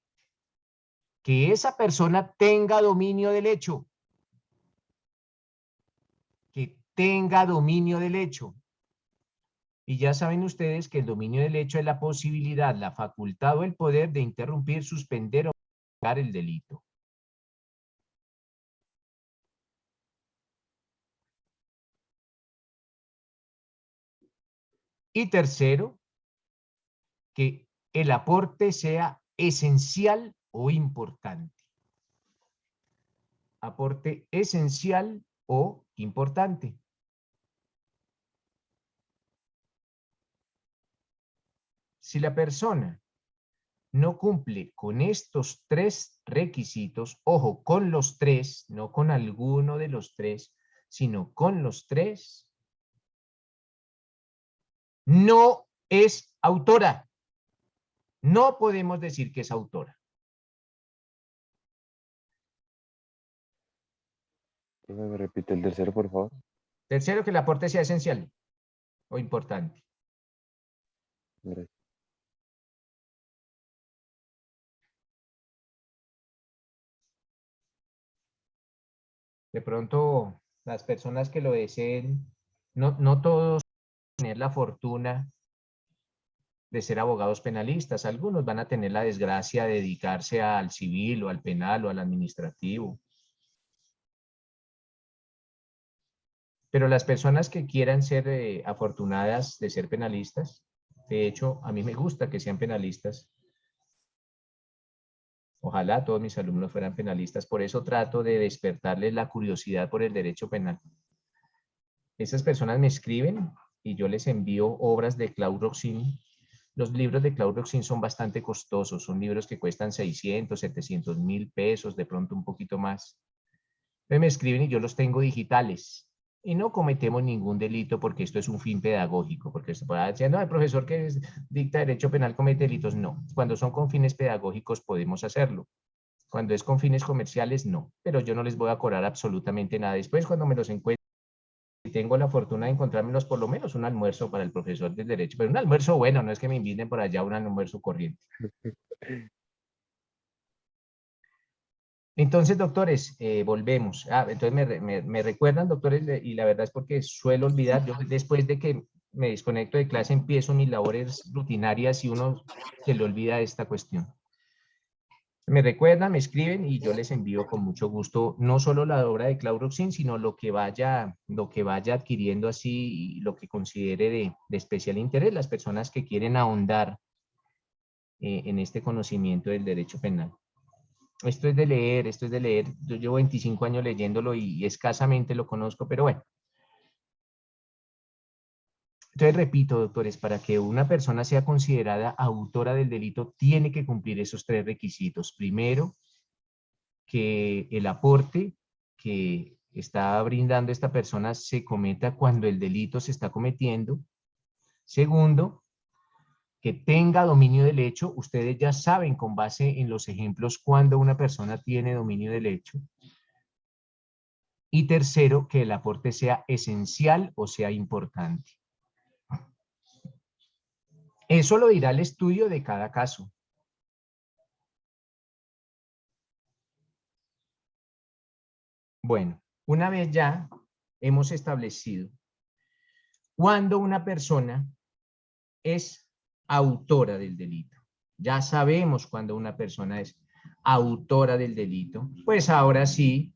que esa persona tenga dominio del hecho. Que tenga dominio del hecho. Y ya saben ustedes que el dominio del hecho es la posibilidad, la facultad o el poder de interrumpir, suspender o prolongar el delito. Y tercero, que el aporte sea esencial o importante. Aporte esencial o importante. Si la persona no cumple con estos tres requisitos, ojo, con los tres, no con alguno de los tres, sino con los tres, no es autora. No podemos decir que es autora. ¿Me repite el tercero, por favor? Tercero, que el aporte sea esencial o importante. Gracias. De pronto, las personas que lo deseen, no todos tener la fortuna de ser abogados penalistas. Algunos van a tener la desgracia de dedicarse al civil o al penal o al administrativo. Pero las personas que quieran ser afortunadas de ser penalistas, de hecho, a mí me gusta que sean penalistas. Ojalá todos mis alumnos fueran penalistas, por eso trato de despertarles la curiosidad por el derecho penal. Esas personas me escriben y yo les envío obras de Claude Roxin. Los libros de Claude Roxin son bastante costosos, son libros que cuestan 600, 700.000 pesos, de pronto un poquito más. Me escriben y yo los tengo digitales. Y no cometemos ningún delito porque esto es un fin pedagógico, porque se puede decir, no, el profesor que dicta derecho penal comete delitos. No, cuando son con fines pedagógicos podemos hacerlo. Cuando es con fines comerciales, no. Pero yo no les voy a cobrar absolutamente nada. Después, cuando me los encuentro, tengo la fortuna de encontrármelos, por lo menos un almuerzo para el profesor del derecho. Pero un almuerzo bueno, no es que me inviten por allá a un almuerzo corriente. Entonces, doctores, volvemos. Entonces me recuerdan, doctores, y la verdad es porque suelo olvidar. Yo después de que me desconecto de clase empiezo mis labores rutinarias y uno se le olvida esta cuestión. Me recuerdan, me escriben y yo les envío con mucho gusto no solo la obra de Claude Roxin, sino lo que vaya adquiriendo así y lo que considere de especial interés las personas que quieren ahondar en este conocimiento del derecho penal. Esto es de leer, esto es de leer. Yo llevo 25 años leyéndolo y escasamente lo conozco, pero bueno. Entonces, repito, doctores, para que una persona sea considerada autora del delito, tiene que cumplir esos tres requisitos. Primero, que el aporte que está brindando esta persona se cometa cuando el delito se está cometiendo. Segundo, que tenga dominio del hecho. Ustedes ya saben con base en los ejemplos cuando una persona tiene dominio del hecho. Y tercero, que el aporte sea esencial o sea importante. Eso lo dirá el estudio de cada caso. Bueno, una vez ya hemos establecido cuando una persona es autora del delito. Ya sabemos cuando una persona es autora del delito. Pues ahora sí,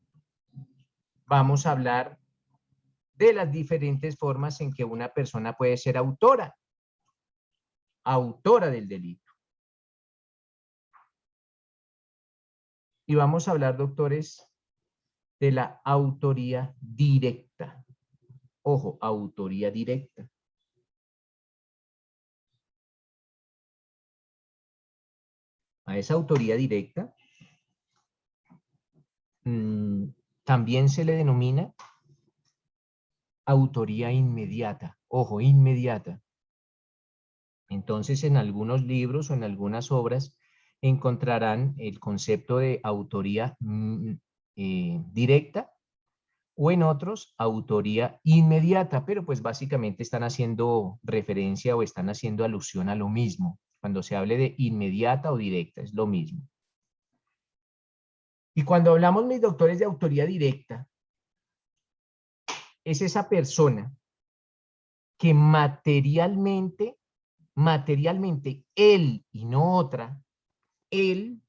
vamos a hablar de las diferentes formas en que una persona puede ser autora del delito. Y vamos a hablar, doctores, de la autoría directa. Ojo, autoría directa. A esa autoría directa también se le denomina autoría inmediata. Ojo, inmediata. Entonces, en algunos libros o en algunas obras encontrarán el concepto de autoría directa o en otros autoría inmediata, pero pues básicamente están haciendo referencia o están haciendo alusión a lo mismo. Cuando se hable de inmediata o directa, es lo mismo. Y cuando hablamos, mis doctores, de autoría directa, es esa persona que materialmente él y no otra, él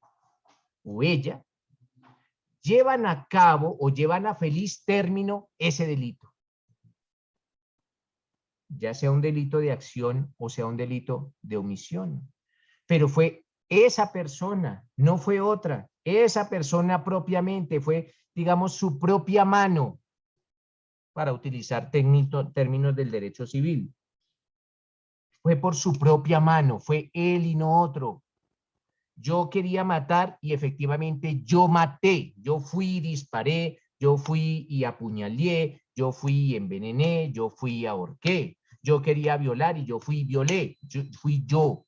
o ella, llevan a cabo o llevan a feliz término ese delito. Ya sea un delito de acción o sea un delito de omisión. Pero fue esa persona, no fue otra. Esa persona propiamente fue, digamos, su propia mano, para utilizar términos del derecho civil. Fue por su propia mano, fue él y no otro. Yo quería matar y efectivamente yo maté. Yo fui y disparé, yo fui y apuñalé, yo fui y envenené, yo fui y ahorqué. Yo quería violar y yo fui y violé. Fui yo.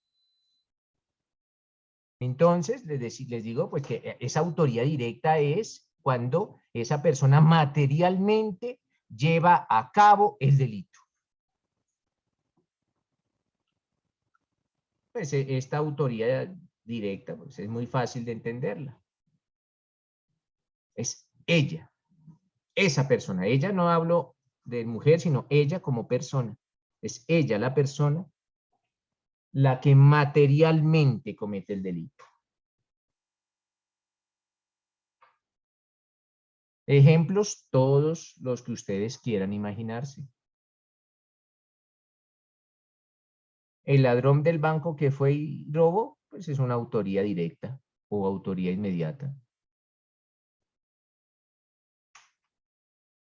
Entonces, les digo pues que esa autoría directa es cuando esa persona materialmente lleva a cabo el delito. Pues esta autoría directa pues es muy fácil de entenderla. Es ella, esa persona. Ella, no hablo de mujer, sino ella como persona. Es ella, la persona, la que materialmente comete el delito. Ejemplos, todos los que ustedes quieran imaginarse. El ladrón del banco que fue y robó, pues es una autoría directa o autoría inmediata.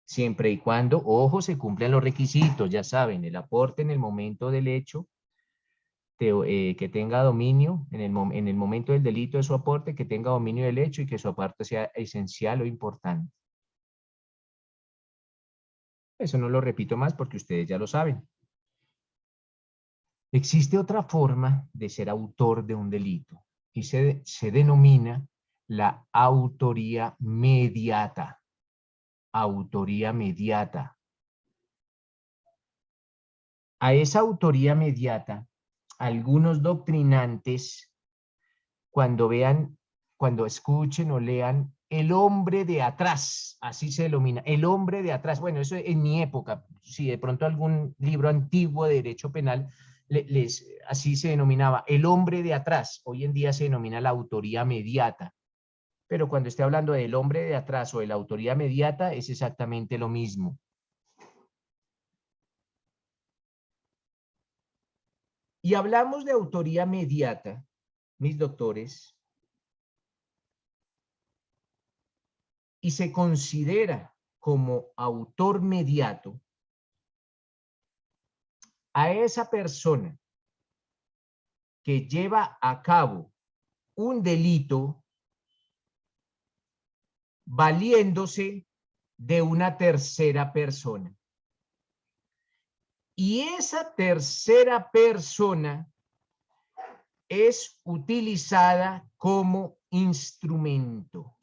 Siempre y cuando, ojo, se cumplan los requisitos, ya saben, el aporte en el momento del hecho, que tenga dominio, en el momento del delito de su aporte, que tenga dominio del hecho y que su aporte sea esencial o importante. Eso no lo repito más porque ustedes ya lo saben. Existe otra forma de ser autor de un delito y se denomina la autoría mediata. Autoría mediata. A esa autoría mediata, algunos doctrinantes, cuando escuchen o lean el hombre de atrás, así se denomina, el hombre de atrás. Bueno, eso en mi época, si de pronto algún libro antiguo de derecho penal, así se denominaba, el hombre de atrás. Hoy en día se denomina la autoría mediata. Pero cuando esté hablando del hombre de atrás o de la autoría mediata, es exactamente lo mismo. Y hablamos de autoría mediata, mis doctores, y se considera como autor mediato a esa persona que lleva a cabo un delito valiéndose de una tercera persona. Y esa tercera persona es utilizada como instrumento.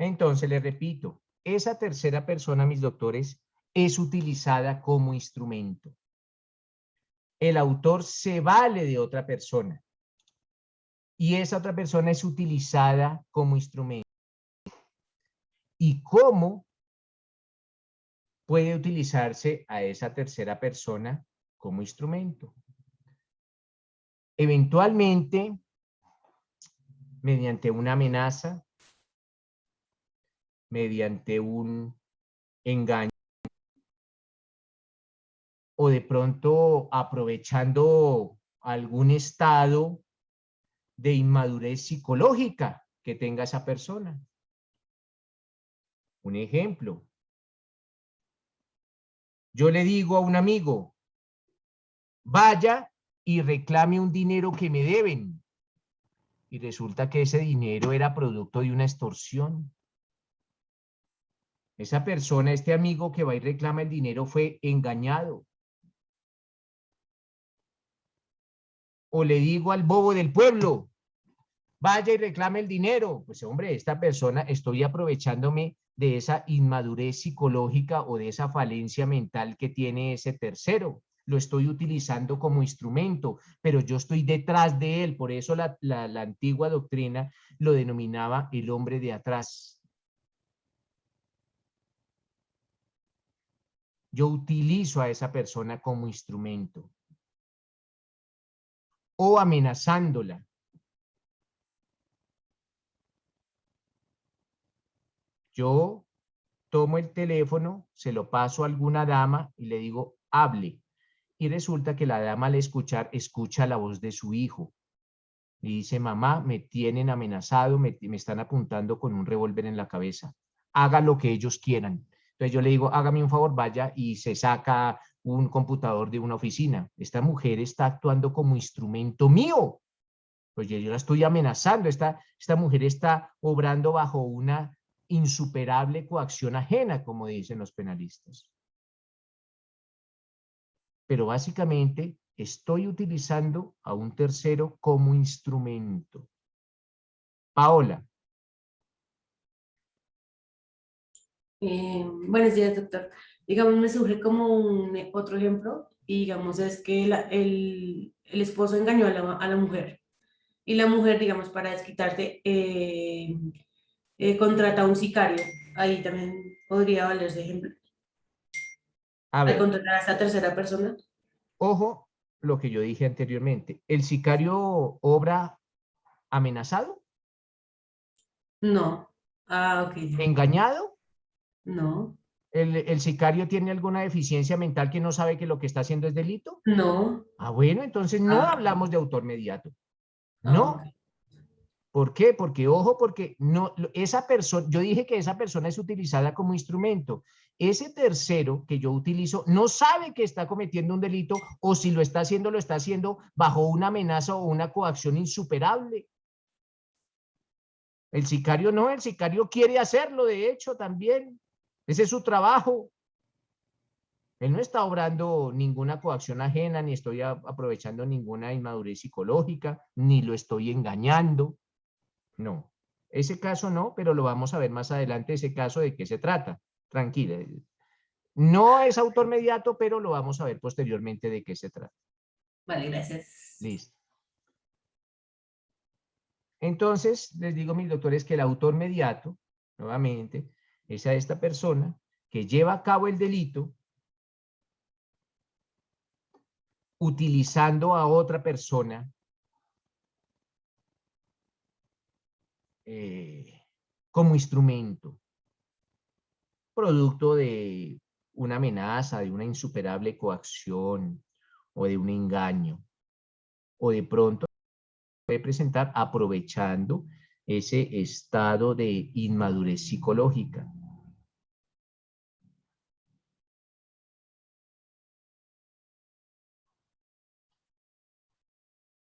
Entonces, le repito, esa tercera persona, mis doctores, es utilizada como instrumento. El autor se vale de otra persona y esa otra persona es utilizada como instrumento. ¿Y cómo puede utilizarse a esa tercera persona como instrumento? Eventualmente, mediante una amenaza, mediante un engaño, o de pronto aprovechando algún estado de inmadurez psicológica que tenga esa persona. Un ejemplo. Yo le digo a un amigo, vaya y reclame un dinero que me deben. Y resulta que ese dinero era producto de una extorsión. Esa persona, este amigo que va y reclama el dinero fue engañado. O le digo al bobo del pueblo, vaya y reclame el dinero. Pues hombre, esta persona, estoy aprovechándome de esa inmadurez psicológica o de esa falencia mental que tiene ese tercero. Lo estoy utilizando como instrumento, pero yo estoy detrás de él. Por eso la antigua doctrina lo denominaba el hombre de atrás. Yo utilizo a esa persona como instrumento. O amenazándola. Yo tomo el teléfono, se lo paso a alguna dama y le digo, hable. Y resulta que la dama al escuchar, escucha la voz de su hijo. Y dice, mamá, me tienen amenazado, me están apuntando con un revólver en la cabeza. Haga lo que ellos quieran. Entonces yo le digo, hágame un favor, vaya y se saca un computador de una oficina. Esta mujer está actuando como instrumento mío. Pues yo la estoy amenazando. Esta mujer está obrando bajo una insuperable coacción ajena, como dicen los penalistas. Pero básicamente estoy utilizando a un tercero como instrumento. Paola. Buenos días, doctor. Digamos, me surge como otro ejemplo, y digamos es que el esposo engañó a la mujer, y la mujer, digamos, para desquitarse, contrata a un sicario. Ahí también podría valerse de ejemplo. A ver. Al contratar a esta tercera persona. Ojo, lo que yo dije anteriormente. ¿El sicario obra amenazado? No. Ah, ok. ¿Engañado? No. ¿El sicario tiene alguna deficiencia mental que no sabe que lo que está haciendo es delito? No. Ah, bueno, entonces no hablamos de autor mediato. No. Okay. ¿Por qué? Porque, ojo, porque no, esa persona, yo dije que esa persona es utilizada como instrumento. Ese tercero que yo utilizo no sabe que está cometiendo un delito, o si lo está haciendo bajo una amenaza o una coacción insuperable. El sicario no, el sicario quiere hacerlo, de hecho, también. Ese es su trabajo. Él no está obrando ninguna coacción ajena, ni estoy aprovechando ninguna inmadurez psicológica, ni lo estoy engañando. No, ese caso no, pero lo vamos a ver más adelante, ese caso de qué se trata. Tranquila. No es autor mediato, pero lo vamos a ver posteriormente de qué se trata. Vale, gracias. Listo. Entonces, les digo, mis doctores, que el autor mediato, nuevamente, es a esta persona que lleva a cabo el delito utilizando a otra persona como instrumento, producto de una amenaza, de una insuperable coacción o de un engaño, o de pronto puede presentar aprovechando ese estado de inmadurez psicológica.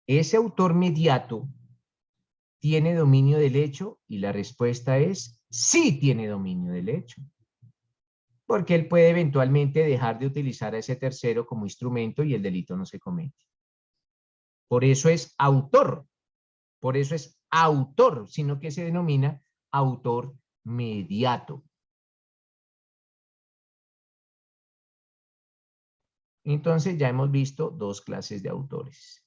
¿Ese autor mediato tiene dominio del hecho? Y la respuesta es sí tiene dominio del hecho. Porque él puede eventualmente dejar de utilizar a ese tercero como instrumento y el delito no se comete. Por eso es autor. Por eso es autor, sino que se denomina autor mediato. Entonces ya hemos visto dos clases de autores.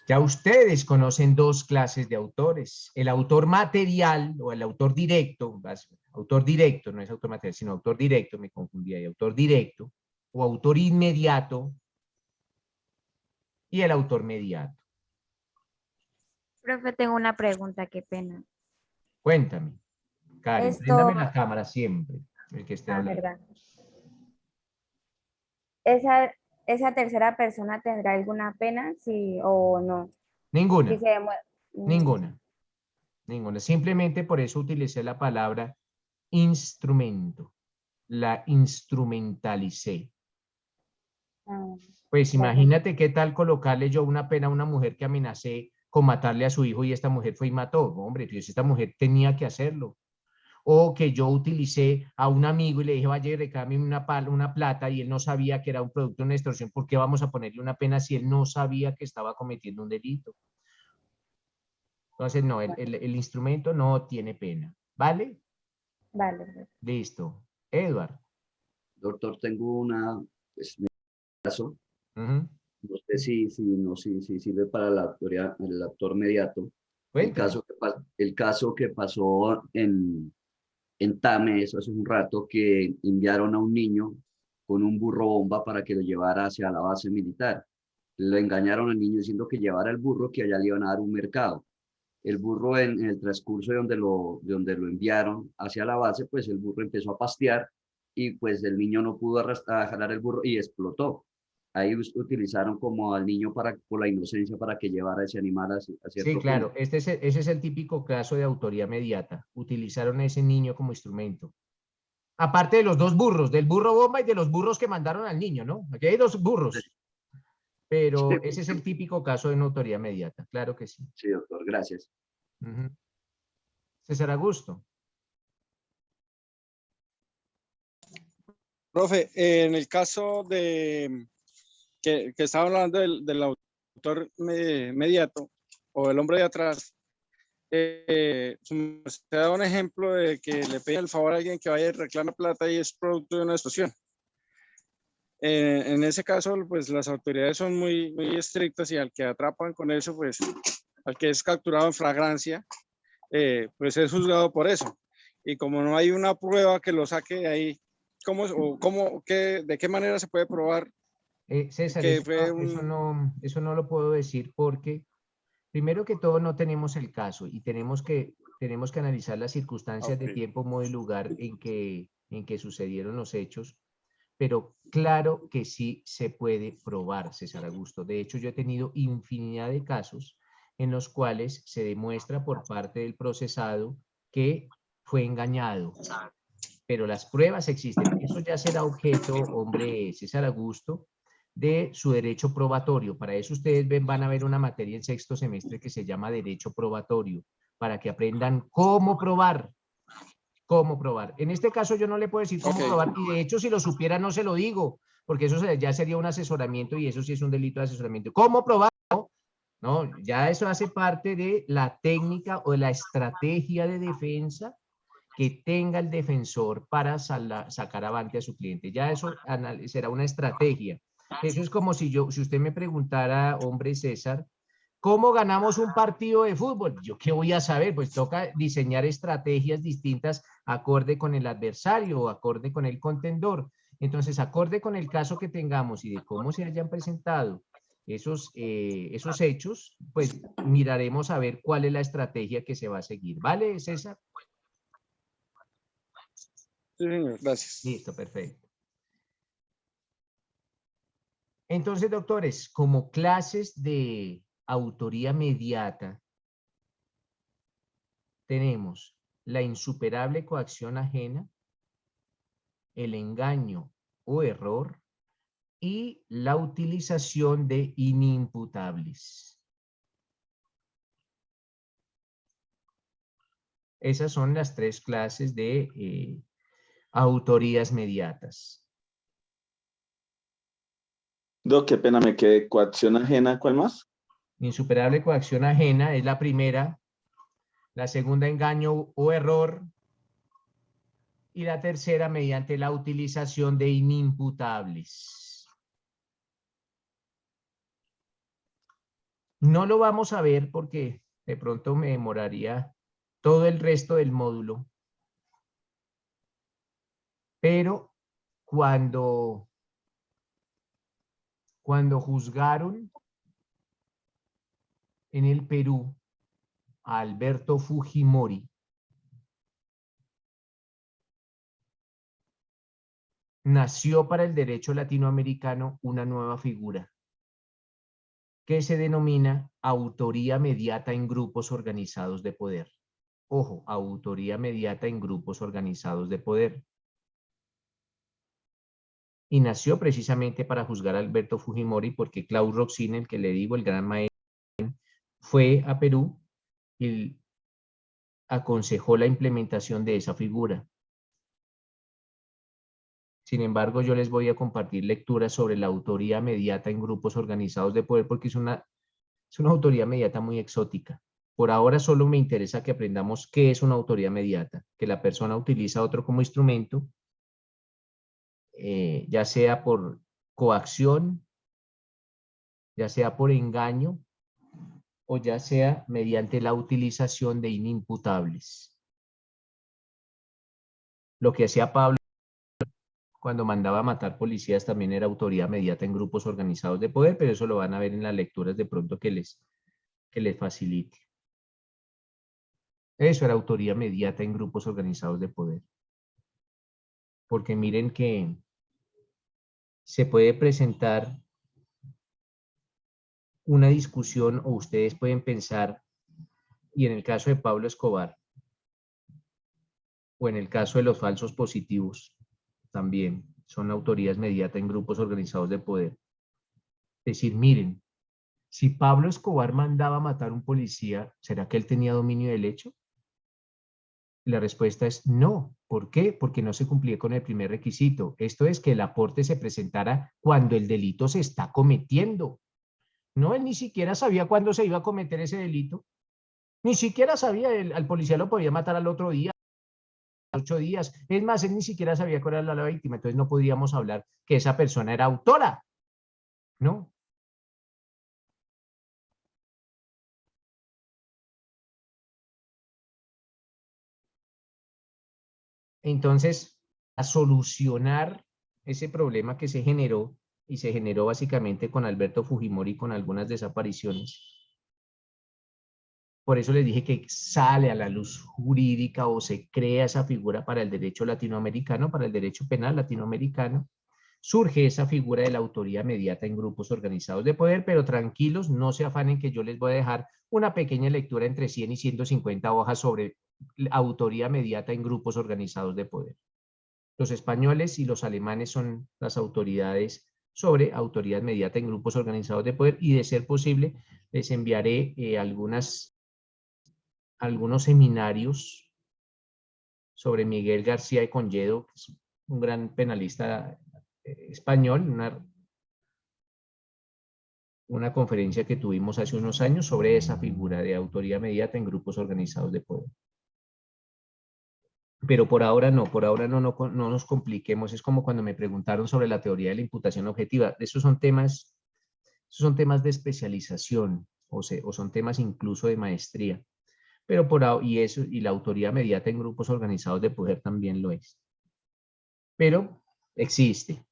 Ya ustedes conocen dos clases de autores. El autor material o el autor directo, no es autor material, sino autor directo, me confundí ahí, autor directo o autor inmediato y el autor mediato. Profe, tengo una pregunta, qué pena. Cuéntame, Karen, préndame la cámara siempre, el que esté hablando. ¿Verdad? ¿Esa tercera persona tendrá alguna pena, sí o no? Ninguna, Si se ninguna. Simplemente por eso utilicé la palabra instrumento. La instrumentalicé. Pues imagínate qué tal colocarle yo una pena a una mujer que amenacé con matarle a su hijo y esta mujer fue y mató. Hombre, pues esta mujer tenía que hacerlo. O que yo utilicé a un amigo y le dije, vaya y reclame una plata y él no sabía que era un producto de una extorsión. ¿Por qué vamos a ponerle una pena si él no sabía que estaba cometiendo un delito? Entonces, no, el instrumento no tiene pena. ¿Vale? Vale. Listo. Edward. Doctor, tengo un caso. Uh-huh. No sé si sirve para la autoría, el actor mediato. El caso que pasó en Tames hace un rato, que enviaron a un niño con un burro bomba para que lo llevara hacia la base militar. Le engañaron al niño diciendo que llevara el burro, que allá le iban a dar un mercado. El burro en el transcurso de donde lo enviaron hacia la base, pues el burro empezó a pastear y pues el niño no pudo jalar el burro y explotó. Ahí utilizaron como al niño por la inocencia para que llevara ese animal hacia Sí, claro, ese es el típico caso de autoría mediata. Utilizaron a ese niño como instrumento. Aparte de los dos burros, del burro bomba y de los burros que mandaron al niño, ¿no? Aquí hay dos burros. Pero ese es el típico caso de una autoría mediata, claro que sí. Sí, doctor, gracias. César Augusto. Profe, en el caso de que estaba hablando del autor mediato o el hombre de atrás, se da un ejemplo de que le pide el favor a alguien que vaya y reclame plata y es producto de una extorsión. En ese caso, pues las autoridades son muy estrictas y al que atrapan con eso, pues al que es capturado en flagrancia, pues es juzgado por eso. Y como no hay una prueba que lo saque de ahí, ¿de qué manera se puede probar? César, que eso no lo puedo decir porque primero que todo no tenemos el caso y tenemos que analizar las circunstancias de tiempo, modo y lugar en que sucedieron los hechos, pero claro que sí se puede probar, César Augusto. De hecho, yo he tenido infinidad de casos en los cuales se demuestra por parte del procesado que fue engañado, pero las pruebas existen. Eso ya será objeto, hombre, César Augusto, de su derecho probatorio. Para eso ustedes van a ver una materia en sexto semestre que se llama derecho probatorio, para que aprendan cómo probar. Cómo probar. En este caso yo no le puedo decir cómo probar, y de hecho si lo supiera no se lo digo, porque eso ya sería un asesoramiento y eso sí es un delito de asesoramiento. ¿Cómo probar? No, ya eso hace parte de la técnica o de la estrategia de defensa que tenga el defensor para sacar avante a su cliente. Ya eso será una estrategia. Eso es como si usted me preguntara, hombre César, ¿cómo ganamos un partido de fútbol? ¿Yo qué voy a saber? Pues toca diseñar estrategias distintas acorde con el adversario o acorde con el contendor. Entonces, acorde con el caso que tengamos y de cómo se hayan presentado esos hechos, pues miraremos a ver cuál es la estrategia que se va a seguir. ¿Vale, César? Sí, señor, gracias. Listo, perfecto. Entonces, doctores, como clases de autoría mediata, tenemos la insuperable coacción ajena, el engaño o error y la utilización de inimputables. Esas son las tres clases de autorías mediatas. Doc, qué pena, me quedé. Coacción ajena, ¿cuál más? Insuperable coacción ajena es la primera. La segunda, engaño o error. Y la tercera, mediante la utilización de inimputables. No lo vamos a ver porque de pronto me demoraría todo el resto del módulo. Pero cuando juzgaron en el Perú a Alberto Fujimori, nació para el derecho latinoamericano una nueva figura que se denomina autoría mediata en grupos organizados de poder. Ojo, autoría mediata en grupos organizados de poder. Y nació precisamente para juzgar a Alberto Fujimori porque Klaus Roxin, el que le digo, el gran maestro, fue a Perú y aconsejó la implementación de esa figura. Sin embargo, yo les voy a compartir lecturas sobre la autoría mediata en grupos organizados de poder porque es una autoría mediata muy exótica. Por ahora solo me interesa que aprendamos qué es una autoría mediata, que la persona utiliza a otro como instrumento, ya sea por coacción, ya sea por engaño, o ya sea mediante la utilización de inimputables. Lo que hacía Pablo cuando mandaba a matar policías también era autoría mediata en grupos organizados de poder, pero eso lo van a ver en las lecturas de pronto que les facilite. Eso era autoría mediata en grupos organizados de poder. Porque miren que se puede presentar una discusión o ustedes pueden pensar, y en el caso de Pablo Escobar, o en el caso de los falsos positivos, también son autorías mediatas en grupos organizados de poder. Es decir, miren, si Pablo Escobar mandaba matar a un policía, ¿será que él tenía dominio del hecho? La respuesta es no. ¿Por qué? Porque no se cumplía con el primer requisito. Esto es que el aporte se presentara cuando el delito se está cometiendo. No, él ni siquiera sabía cuándo se iba a cometer ese delito. Ni siquiera sabía, al policía lo podía matar al otro día, 8 días. Es más, él ni siquiera sabía cuál era la víctima. Entonces no podríamos hablar que esa persona era autora. ¿No? Entonces, a solucionar ese problema que se generó, y se generó básicamente con Alberto Fujimori con algunas desapariciones. Por eso les dije que sale a la luz jurídica o se crea esa figura para el derecho latinoamericano, para el derecho penal latinoamericano. Surge esa figura de la autoría mediata en grupos organizados de poder, pero tranquilos, no se afanen que yo les voy a dejar una pequeña lectura entre 100 y 150 hojas sobre autoría mediata en grupos organizados de poder. Los españoles y los alemanes son las autoridades sobre autoridad mediata en grupos organizados de poder y de ser posible les enviaré algunos seminarios sobre Miguel García de Conyedo, que es un gran penalista español, una conferencia que tuvimos hace unos años sobre esa figura de autoría mediata en grupos organizados de poder. Pero por ahora no nos compliquemos. Es como cuando me preguntaron sobre la teoría de la imputación objetiva. Esos son temas de especialización o son temas incluso de maestría. Pero y la autoría mediata en grupos organizados de poder también lo es. Pero existe.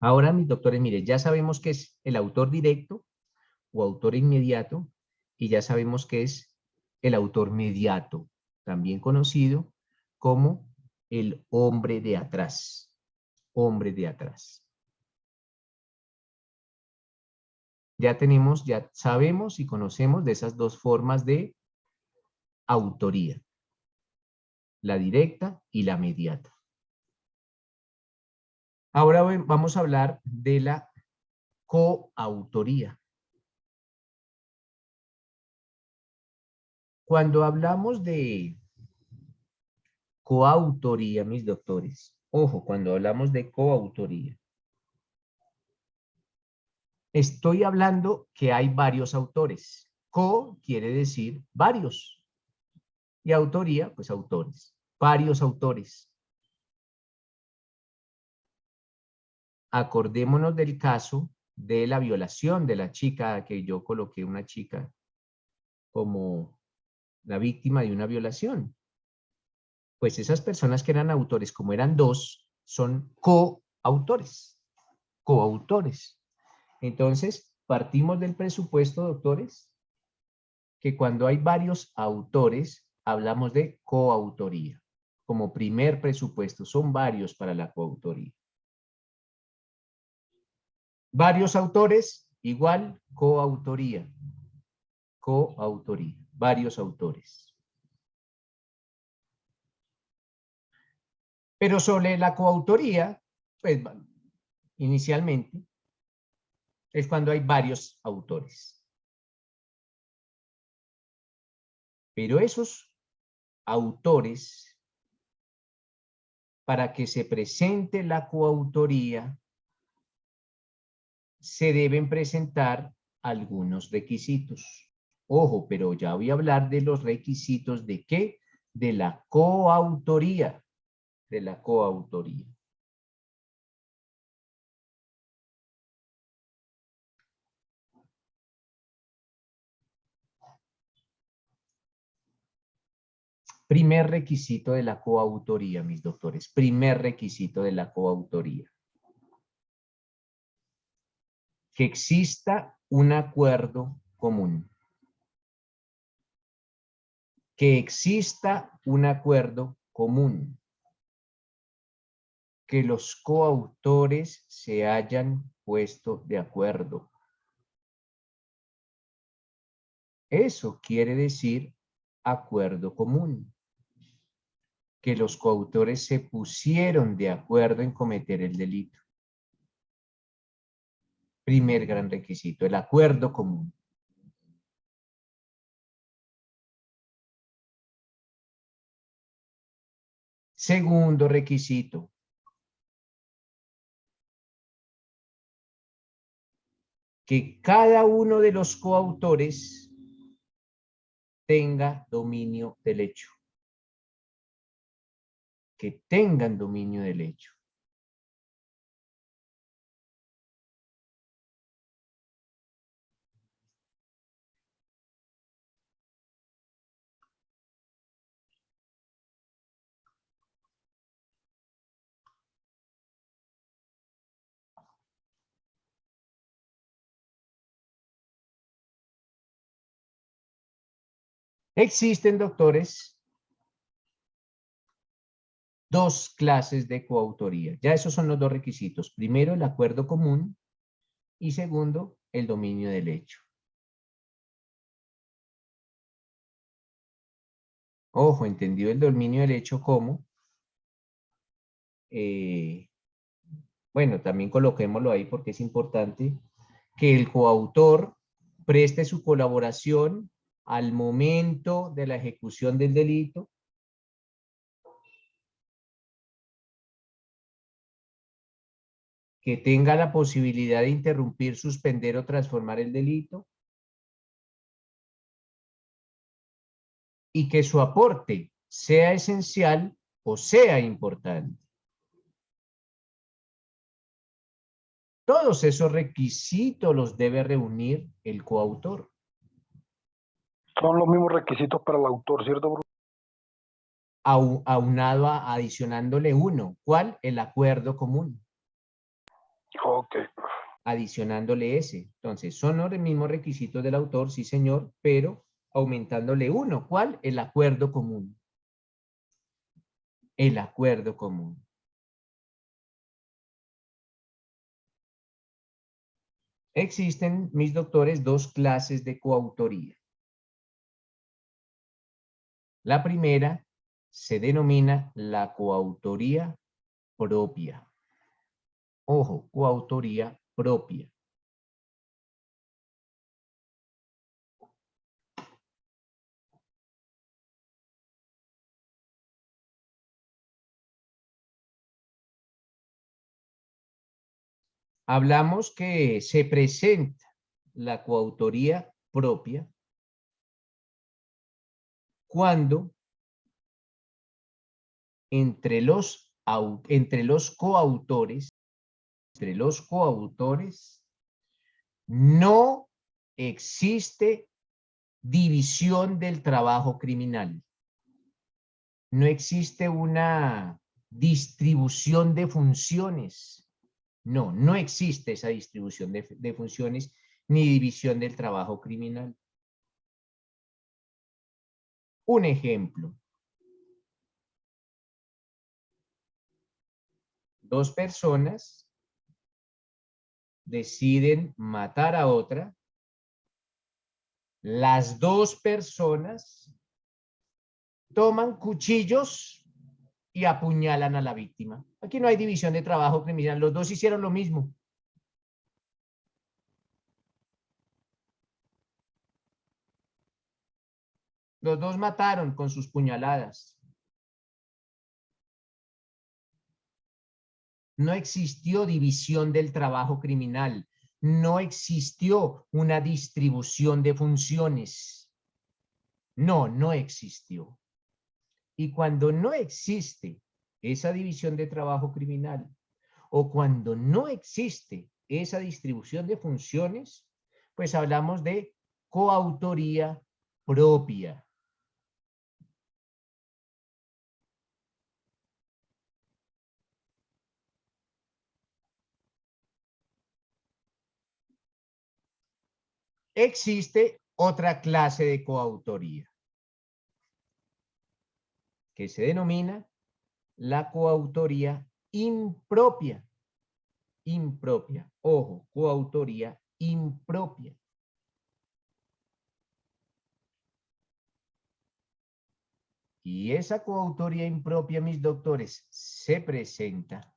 Ahora, mis doctores, mire, ya sabemos qué es el autor directo o autor inmediato y ya sabemos qué es el autor mediato, también conocido como el hombre de atrás. Hombre de atrás. Ya sabemos y conocemos de esas dos formas de autoría. La directa y la mediata. Ahora vamos a hablar de la coautoría. Cuando hablamos de coautoría, mis doctores, ojo, cuando hablamos de coautoría, Estoy hablando que hay varios autores. Co quiere decir varios. Y autoría, pues autores. Varios autores. Acordémonos del caso de la violación de la chica, que yo coloqué una chica como la víctima de una violación. Pues esas personas que eran autores, como eran dos, son coautores. Coautores. Entonces, partimos del presupuesto, doctores, que cuando hay varios autores, hablamos de coautoría. Como primer presupuesto, son varios para la coautoría. Varios autores, igual coautoría. Coautoría, varios autores. Pero sobre la coautoría, pues inicialmente, es cuando hay varios autores. Pero esos autores, para que se presente la coautoría, se deben presentar algunos requisitos. Ojo, pero ya voy a hablar de los requisitos de ¿qué? De la coautoría. De la coautoría. Primer requisito de la coautoría, mis doctores. Primer requisito de la coautoría. Que exista un acuerdo común. Que exista un acuerdo común. Que los coautores se hayan puesto de acuerdo. Eso quiere decir acuerdo común. Que los coautores se pusieron de acuerdo en cometer el delito. Primer gran requisito, el acuerdo común. Segundo requisito. Que cada uno de los coautores tenga dominio del hecho. Que tengan dominio del hecho. Existen, doctores, dos clases de coautoría. Ya esos son los dos requisitos. Primero, el acuerdo común y segundo, el dominio del hecho. Ojo, entendido el dominio del hecho como, bueno, también coloquémoslo ahí porque es importante, que el coautor preste su colaboración al momento de la ejecución del delito, que tenga la posibilidad de interrumpir, suspender o transformar el delito, y que su aporte sea esencial o sea importante. Todos esos requisitos los debe reunir el coautor. Son los mismos requisitos para el autor, ¿cierto? Aunado adicionándole uno. ¿Cuál? El acuerdo común. Ok. Adicionándole ese. Entonces, son los mismos requisitos del autor, sí señor, pero aumentándole uno. ¿Cuál? El acuerdo común. El acuerdo común. Existen, mis doctores, dos clases de coautoría. La primera se denomina la coautoría propia. Ojo, coautoría propia. Hablamos que se presenta la coautoría propia cuando entre los coautores no existe división del trabajo criminal. No existe una distribución de funciones. No existe esa distribución de funciones ni división del trabajo criminal. Un ejemplo. Dos personas deciden matar a otra. Las dos personas toman cuchillos y apuñalan a la víctima. Aquí no hay división de trabajo criminal. Los dos hicieron lo mismo. Los dos mataron con sus puñaladas. No existió división del trabajo criminal. No existió una distribución de funciones. No existió. Y cuando no existe esa división de trabajo criminal, o cuando no existe esa distribución de funciones, pues hablamos de coautoría propia. Existe otra clase de coautoría que se denomina la coautoría impropia. Impropia. Ojo, coautoría impropia. Y esa coautoría impropia, mis doctores, se presenta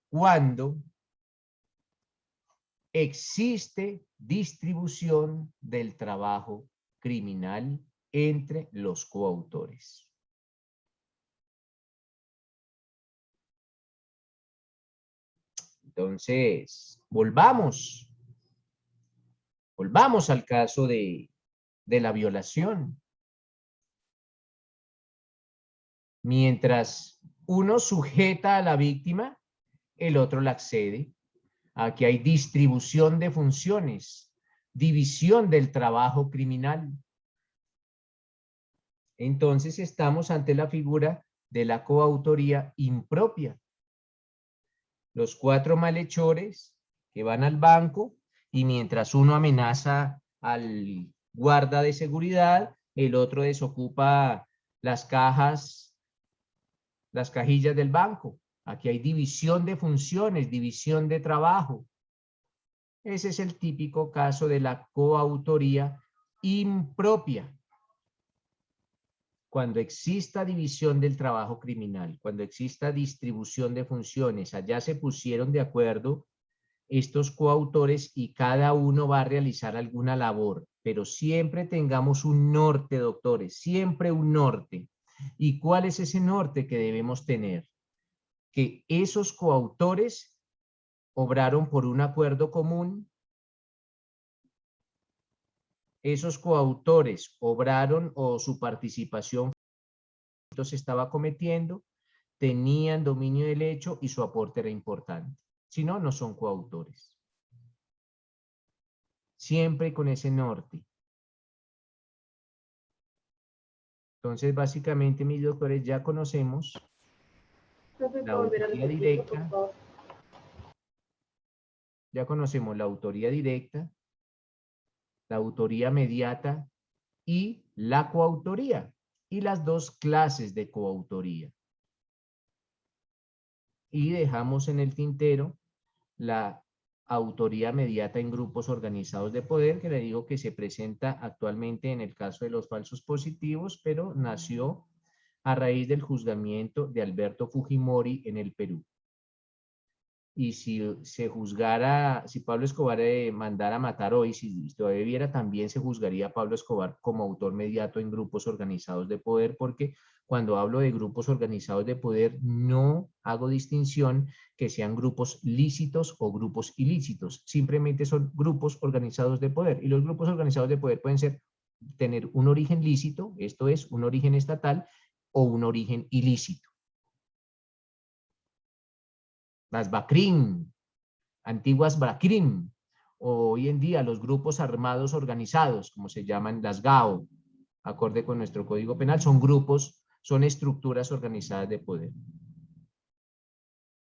cuando existe distribución del trabajo criminal entre los coautores. Entonces, volvamos al caso de la violación. Mientras uno sujeta a la víctima, el otro la accede. Aquí hay distribución de funciones, división del trabajo criminal. Entonces estamos ante la figura de la coautoría impropia. Los 4 malhechores que van al banco y mientras uno amenaza al guarda de seguridad, el otro desocupa las cajas, las cajillas del banco. Aquí hay división de funciones, división de trabajo. Ese es el típico caso de la coautoría impropia. Cuando exista división del trabajo criminal, cuando exista distribución de funciones, allá se pusieron de acuerdo estos coautores y cada uno va a realizar alguna labor, pero siempre tengamos un norte, doctores, siempre un norte. ¿Y cuál es ese norte que debemos tener? Que esos coautores obraron por un acuerdo común. Esos coautores obraron o su participación se estaba cometiendo, tenían dominio del hecho y su aporte era importante. Si no, no son coautores. Siempre con ese norte. Entonces, básicamente, mis doctores, ya conocemos la autoría directa. Ya conocemos la autoría directa, la autoría mediata y la coautoría. Y las dos clases de coautoría. Y dejamos en el tintero la autoría mediata en grupos organizados de poder, que le digo que se presenta actualmente en el caso de los falsos positivos, pero nació a raíz del juzgamiento de Alberto Fujimori en el Perú. y si se juzgara, si Pablo Escobar mandara matar hoy, si todavía viviera, también se juzgaría a Pablo Escobar como autor mediato en grupos organizados de poder, porque cuando hablo de grupos organizados de poder no hago distinción que sean grupos lícitos o grupos ilícitos, simplemente son grupos organizados de poder, y los grupos organizados de poder pueden tener un origen lícito, esto es, un origen estatal, o un origen ilícito. Las BACRIM, antiguas BACRIM, o hoy en día los grupos armados organizados, como se llaman las GAO, acorde con nuestro Código Penal, son grupos, son estructuras organizadas de poder.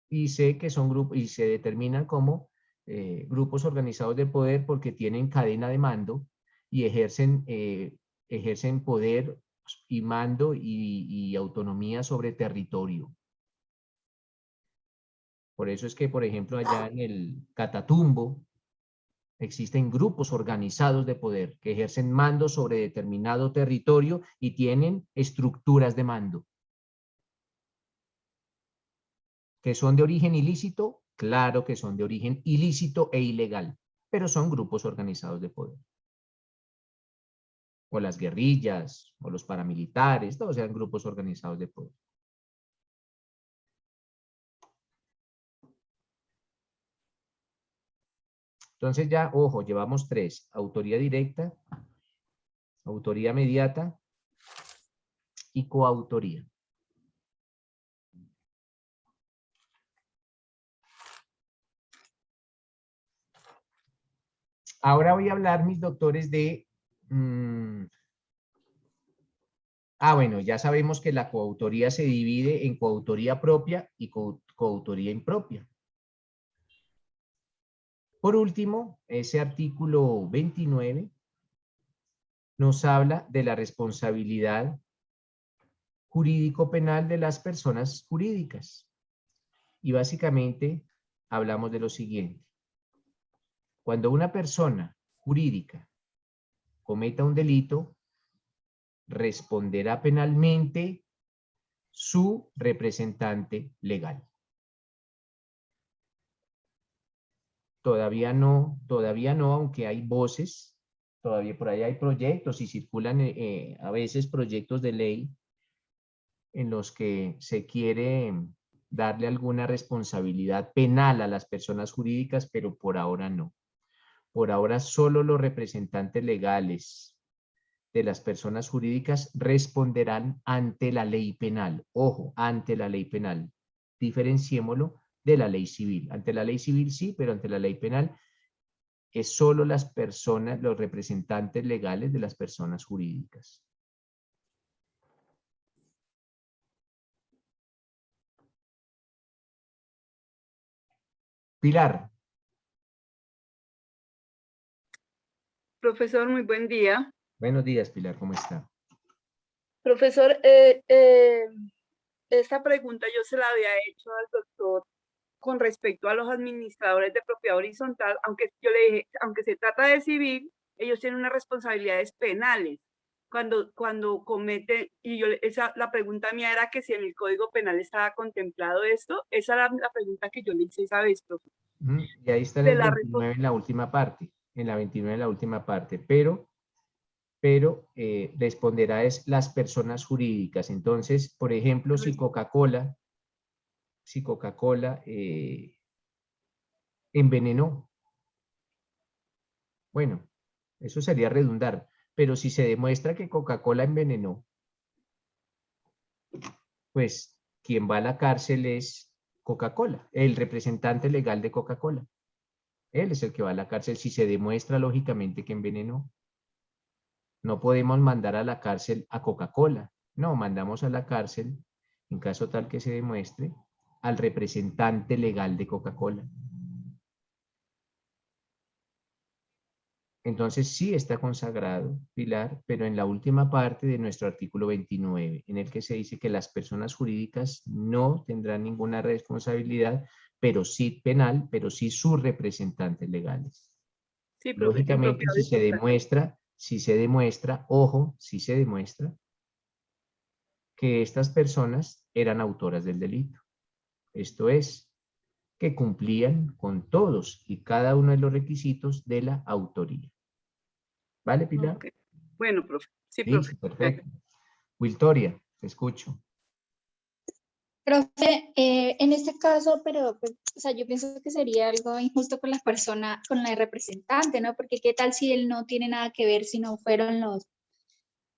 Y sé que son grupos, y se determinan como grupos organizados de poder porque tienen cadena de mando y ejercen poder y mando y autonomía sobre territorio. Por eso es que, por ejemplo, allá en el Catatumbo existen grupos organizados de poder que ejercen mando sobre determinado territorio y tienen estructuras de mando. ¿Que son de origen ilícito? Claro que son de origen ilícito e ilegal, pero son grupos organizados de poder. O las guerrillas, o los paramilitares, todos eran grupos organizados de poder. Entonces ya, ojo, llevamos 3. Autoría directa, autoría mediata y coautoría. Ahora voy a hablar, mis doctores, de... bueno, ya sabemos que la coautoría se divide en coautoría propia y coautoría impropia. Por último, ese artículo 29 nos habla de la responsabilidad jurídico-penal de las personas jurídicas. Y básicamente hablamos de lo siguiente. Cuando una persona jurídica cometa un delito, responderá penalmente su representante legal. Todavía no, aunque hay voces, todavía por ahí hay proyectos y circulan a veces proyectos de ley en los que se quiere darle alguna responsabilidad penal a las personas jurídicas, pero por ahora no. Por ahora solo los representantes legales de las personas jurídicas responderán ante la ley penal. Ojo, ante la ley penal. Diferenciémoslo de la ley civil. Ante la ley civil sí, pero ante la ley penal es solo las personas, los representantes legales de las personas jurídicas. Pilar. Profesor, muy buen día. Buenos días, Pilar, ¿cómo está? Profesor, esta pregunta yo se la había hecho al doctor con respecto a los administradores de propiedad horizontal, aunque yo le dije, aunque se trata de civil, ellos tienen unas responsabilidades penales cuando cometen, y la pregunta mía era que si en el Código Penal estaba contemplado esto. Esa era la pregunta que yo le hice esa vez, profesor. Y ahí está en el 29 en la última parte, pero responderá es las personas jurídicas. Entonces, por ejemplo, si Coca-Cola envenenó, bueno, eso sería redundar, pero si se demuestra que Coca-Cola envenenó, pues quien va a la cárcel es Coca-Cola, el representante legal de Coca-Cola. Él es el que va a la cárcel si se demuestra lógicamente que envenenó. No podemos mandar a la cárcel a Coca-Cola. No, mandamos a la cárcel, en caso tal que se demuestre, al representante legal de Coca-Cola. Entonces sí está consagrado, Pilar, pero en la última parte de nuestro artículo 29, en el que se dice que las personas jurídicas no tendrán ninguna responsabilidad, pero sí penal, pero sí sus representantes legales. Sí, lógicamente, si se demuestra, ojo, si se demuestra que estas personas eran autoras del delito. Esto es, que cumplían con todos y cada uno de los requisitos de la autoría. ¿Vale, Pilar? Ok. Bueno, profe. Sí, Sí, profe. perfecto. Wiltoria, te escucho. Profe, en este caso, pero pues, o sea, yo pienso que sería algo injusto con la persona, con la representante, ¿no? Porque qué tal si él no tiene nada que ver, si no fueron los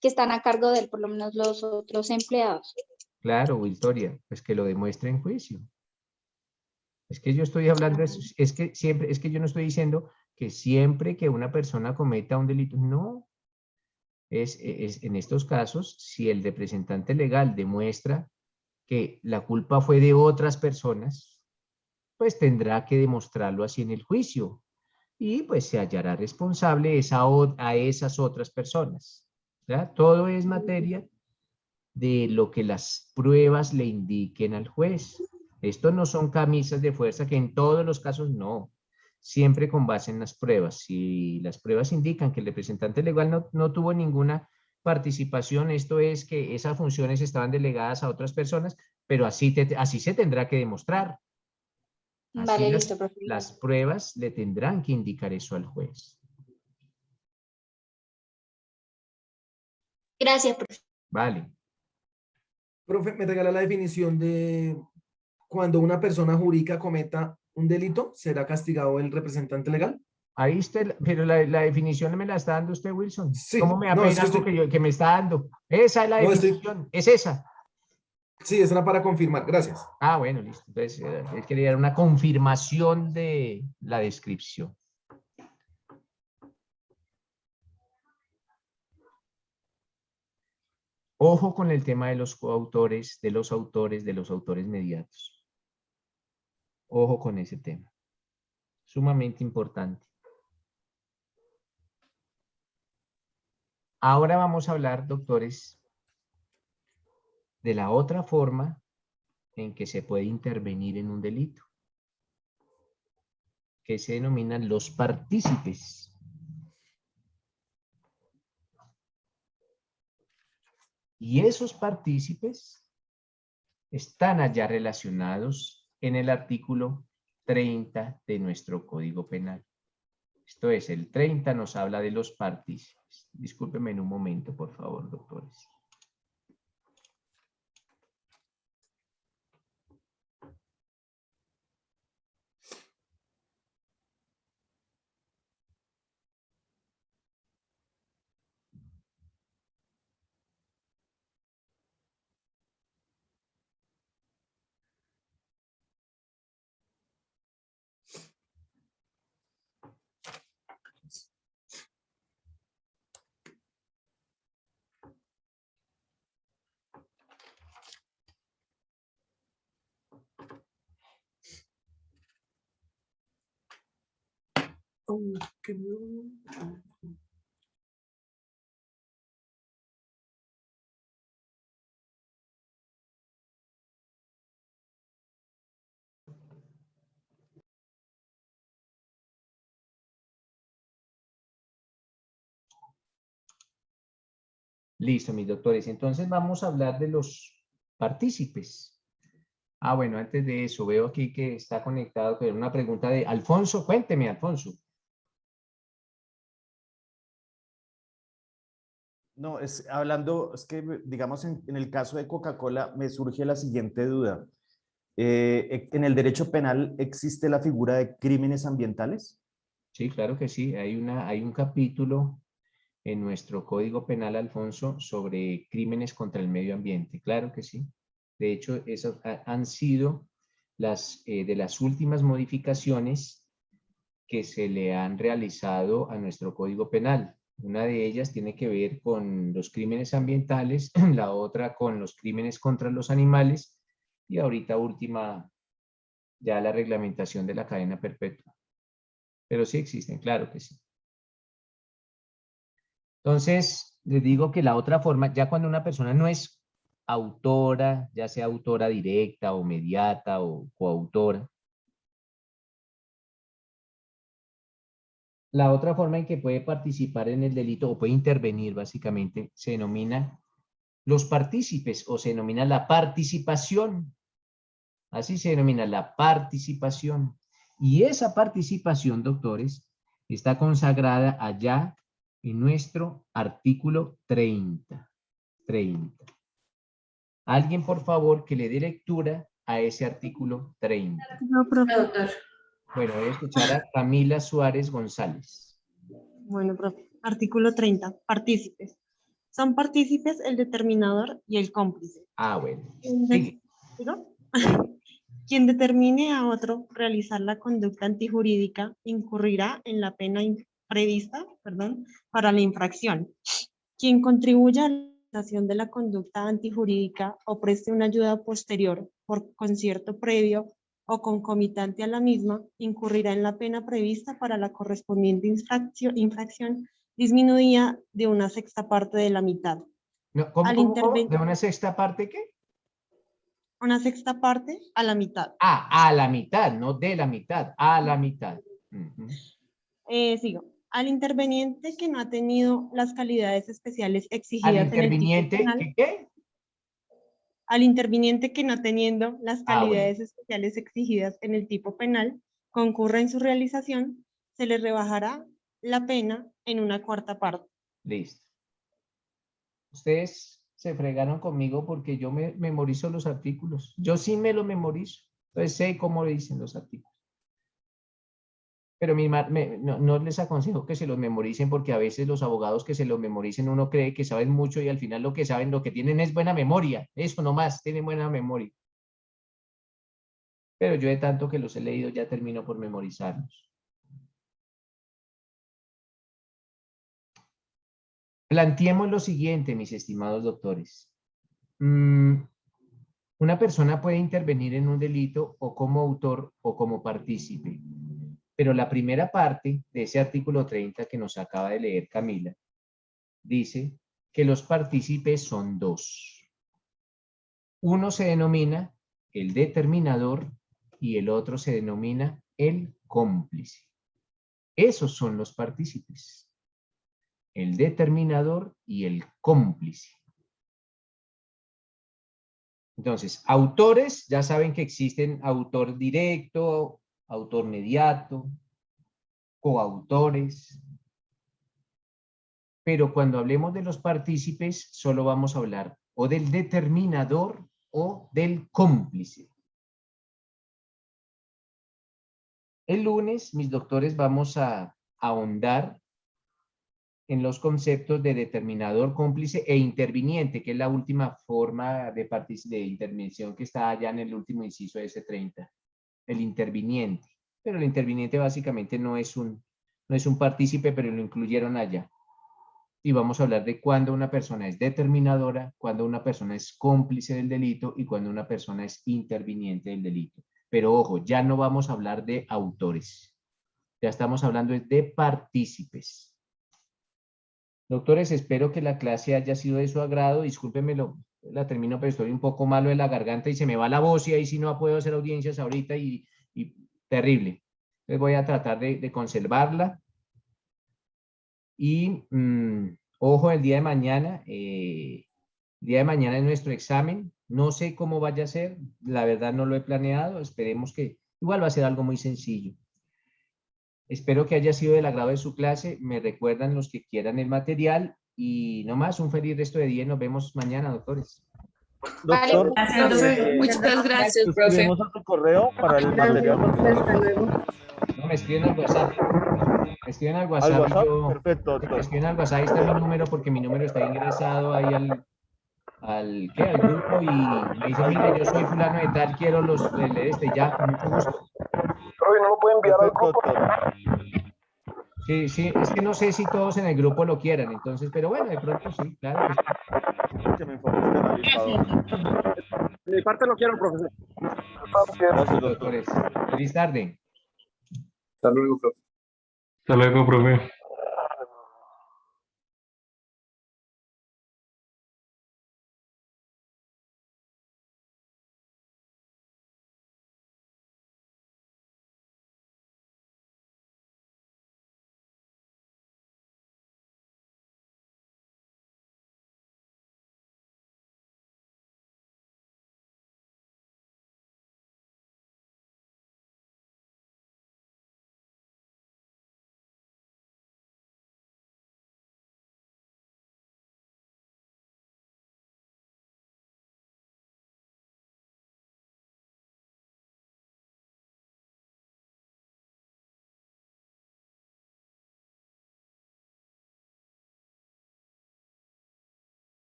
que están a cargo de él, por lo menos los otros empleados. Claro, Wiltoria, pues que lo demuestre en juicio. Es que yo estoy hablando, es que siempre, es que yo no estoy diciendo que siempre que una persona cometa un delito, no. Es en estos casos, si el representante legal demuestra que la culpa fue de otras personas, pues tendrá que demostrarlo así en el juicio. Y pues se hallará responsable a esas otras personas. ¿Ya? Todo es materia de lo que las pruebas le indiquen al juez. Esto no son camisas de fuerza que en todos los casos no. Siempre con base en las pruebas. Si las pruebas indican que el representante legal no tuvo ninguna participación, esto es que esas funciones estaban delegadas a otras personas, pero así se tendrá que demostrar. Así Vale, listo, profe. las pruebas le tendrán que indicar eso al juez. Gracias, profe. Vale. Profe, ¿me regala la definición de cuando una persona jurídica cometa un delito, será castigado el representante legal? Ahí está, pero la definición me la está dando usted, Wilson. Sí. ¿Cómo me No, apena es que algo que me está dando? Esa es la definición, es esa. Sí, esa era para confirmar, gracias. Ah, bueno, listo. Entonces, él quería dar una confirmación de la descripción. Ojo con el tema de los coautores, de los autores mediatos. Ojo con ese tema. Sumamente importante. Ahora vamos a hablar, doctores, de la otra forma en que se puede intervenir en un delito, que se denominan los partícipes. Y esos partícipes están allá relacionados en el artículo 30 de nuestro Código Penal. Esto es, el 30 nos habla de los partícipes. Discúlpenme en un momento, por favor, doctores. Listo, mis doctores. Entonces vamos a hablar de los partícipes. Ah, bueno, antes de eso, veo aquí que está conectado con una pregunta de Alfonso. Cuénteme, Alfonso. No, es que digamos en el caso de Coca-Cola me surge la siguiente duda. ¿En el derecho penal existe la figura de crímenes ambientales? Sí, claro que sí. Hay un capítulo en nuestro Código Penal, Alfonso, sobre crímenes contra el medio ambiente. Claro que sí. De hecho, esas han sido de las últimas modificaciones que se le han realizado a nuestro Código Penal. Una de ellas tiene que ver con los crímenes ambientales, la otra con los crímenes contra los animales y ahorita última ya la reglamentación de la cadena perpetua. Pero sí existen, claro que sí. Entonces, les digo que la otra forma, ya cuando una persona no es autora, ya sea autora directa o mediata o coautora, la otra forma en que puede participar en el delito o puede intervenir básicamente se denomina los partícipes o se denomina la participación. Así se denomina la participación. Y esa participación, doctores, está consagrada allá en nuestro artículo 30. Alguien, por favor, que le dé lectura a ese artículo 30. No, profe. Bueno, voy a escuchar a Camila Suárez González. Bueno, profe. Artículo 30. Partícipes. Son partícipes el determinador y el cómplice. Ah, bueno. Sigue. Quien determine a otro realizar la conducta antijurídica incurrirá en la pena prevista, para la infracción. Quien contribuya a la realización de la conducta antijurídica o preste una ayuda posterior por concierto previo o concomitante a la misma, incurrirá en la pena prevista para la correspondiente infracción disminuida de una sexta parte de la mitad. No, ¿cómo? ¿De una sexta parte qué? Una sexta parte a la mitad. Ah, a la mitad, no de la mitad, a la mitad. Sigo. Al interveniente que no ha tenido las calidades especiales exigidas ¿Al interviniente en el tipo penal, qué? Al interviniente que no teniendo las calidades especiales exigidas en el tipo penal concurra en su realización, se le rebajará la pena en una cuarta parte. Listo. Ustedes se fregaron conmigo porque yo me memorizo los artículos. Yo sí me los memorizo. Entonces sé cómo dicen los artículos. Pero no les aconsejo que se los memoricen porque a veces los abogados que se los memoricen uno cree que saben mucho y al final lo que saben, lo que tienen es buena memoria. Eso nomás, tienen buena memoria. Pero yo de tanto que los he leído ya termino por memorizarlos. Planteemos lo siguiente, mis estimados doctores. Una persona puede intervenir en un delito o como autor o como partícipe. Pero la primera parte de ese artículo 30 que nos acaba de leer Camila, dice que los partícipes son dos. Uno se denomina el determinador y el otro se denomina el cómplice. Esos son los partícipes. El determinador y el cómplice. Entonces, autores, ya saben que existen autor directo, autor mediato, coautores. Pero cuando hablemos de los partícipes, solo vamos a hablar o del determinador o del cómplice. El lunes, mis doctores, vamos a ahondar en los conceptos de determinador, cómplice e interviniente, que es la última forma de intervención que está allá en el último inciso de ese 30. El interviniente. Pero el interviniente básicamente no es un partícipe, pero lo incluyeron allá. Y vamos a hablar de cuándo una persona es determinadora, cuándo una persona es cómplice del delito y cuándo una persona es interviniente del delito. Pero ojo, ya no vamos a hablar de autores. Ya estamos hablando de partícipes. Doctores, espero que la clase haya sido de su agrado. Discúlpenme, la termino, pero estoy un poco malo de la garganta y se me va la voz y ahí sí no puedo hacer audiencias ahorita y terrible. Entonces voy a tratar de conservarla. Y ojo, el día de mañana es nuestro examen. No sé cómo vaya a ser, la verdad no lo he planeado. Esperemos que igual va a ser algo muy sencillo. Espero que haya sido del agrado de su clase. Me recuerdan los que quieran el material y no más, un feliz resto de día y nos vemos mañana, doctores. Doctor, muchas gracias, profe. ¿Tenemos otro correo para el material? No, me escriben al WhatsApp. Me escriben al WhatsApp. Perfecto, doctor. Me escriben al WhatsApp, ahí está mi número porque mi número está ingresado ahí al grupo y me dice, mire, yo soy fulano de tal, quiero leer ya, con mucho gusto. Pero no lo pueden enviar al grupo. Sí, es que no sé si todos en el grupo lo quieran, entonces, pero bueno, de pronto sí, claro. Que me informes canalizado. De mi parte lo quiero, profesor. Gracias, doctores. Feliz tarde. Hasta luego, profe. Hasta luego, profe.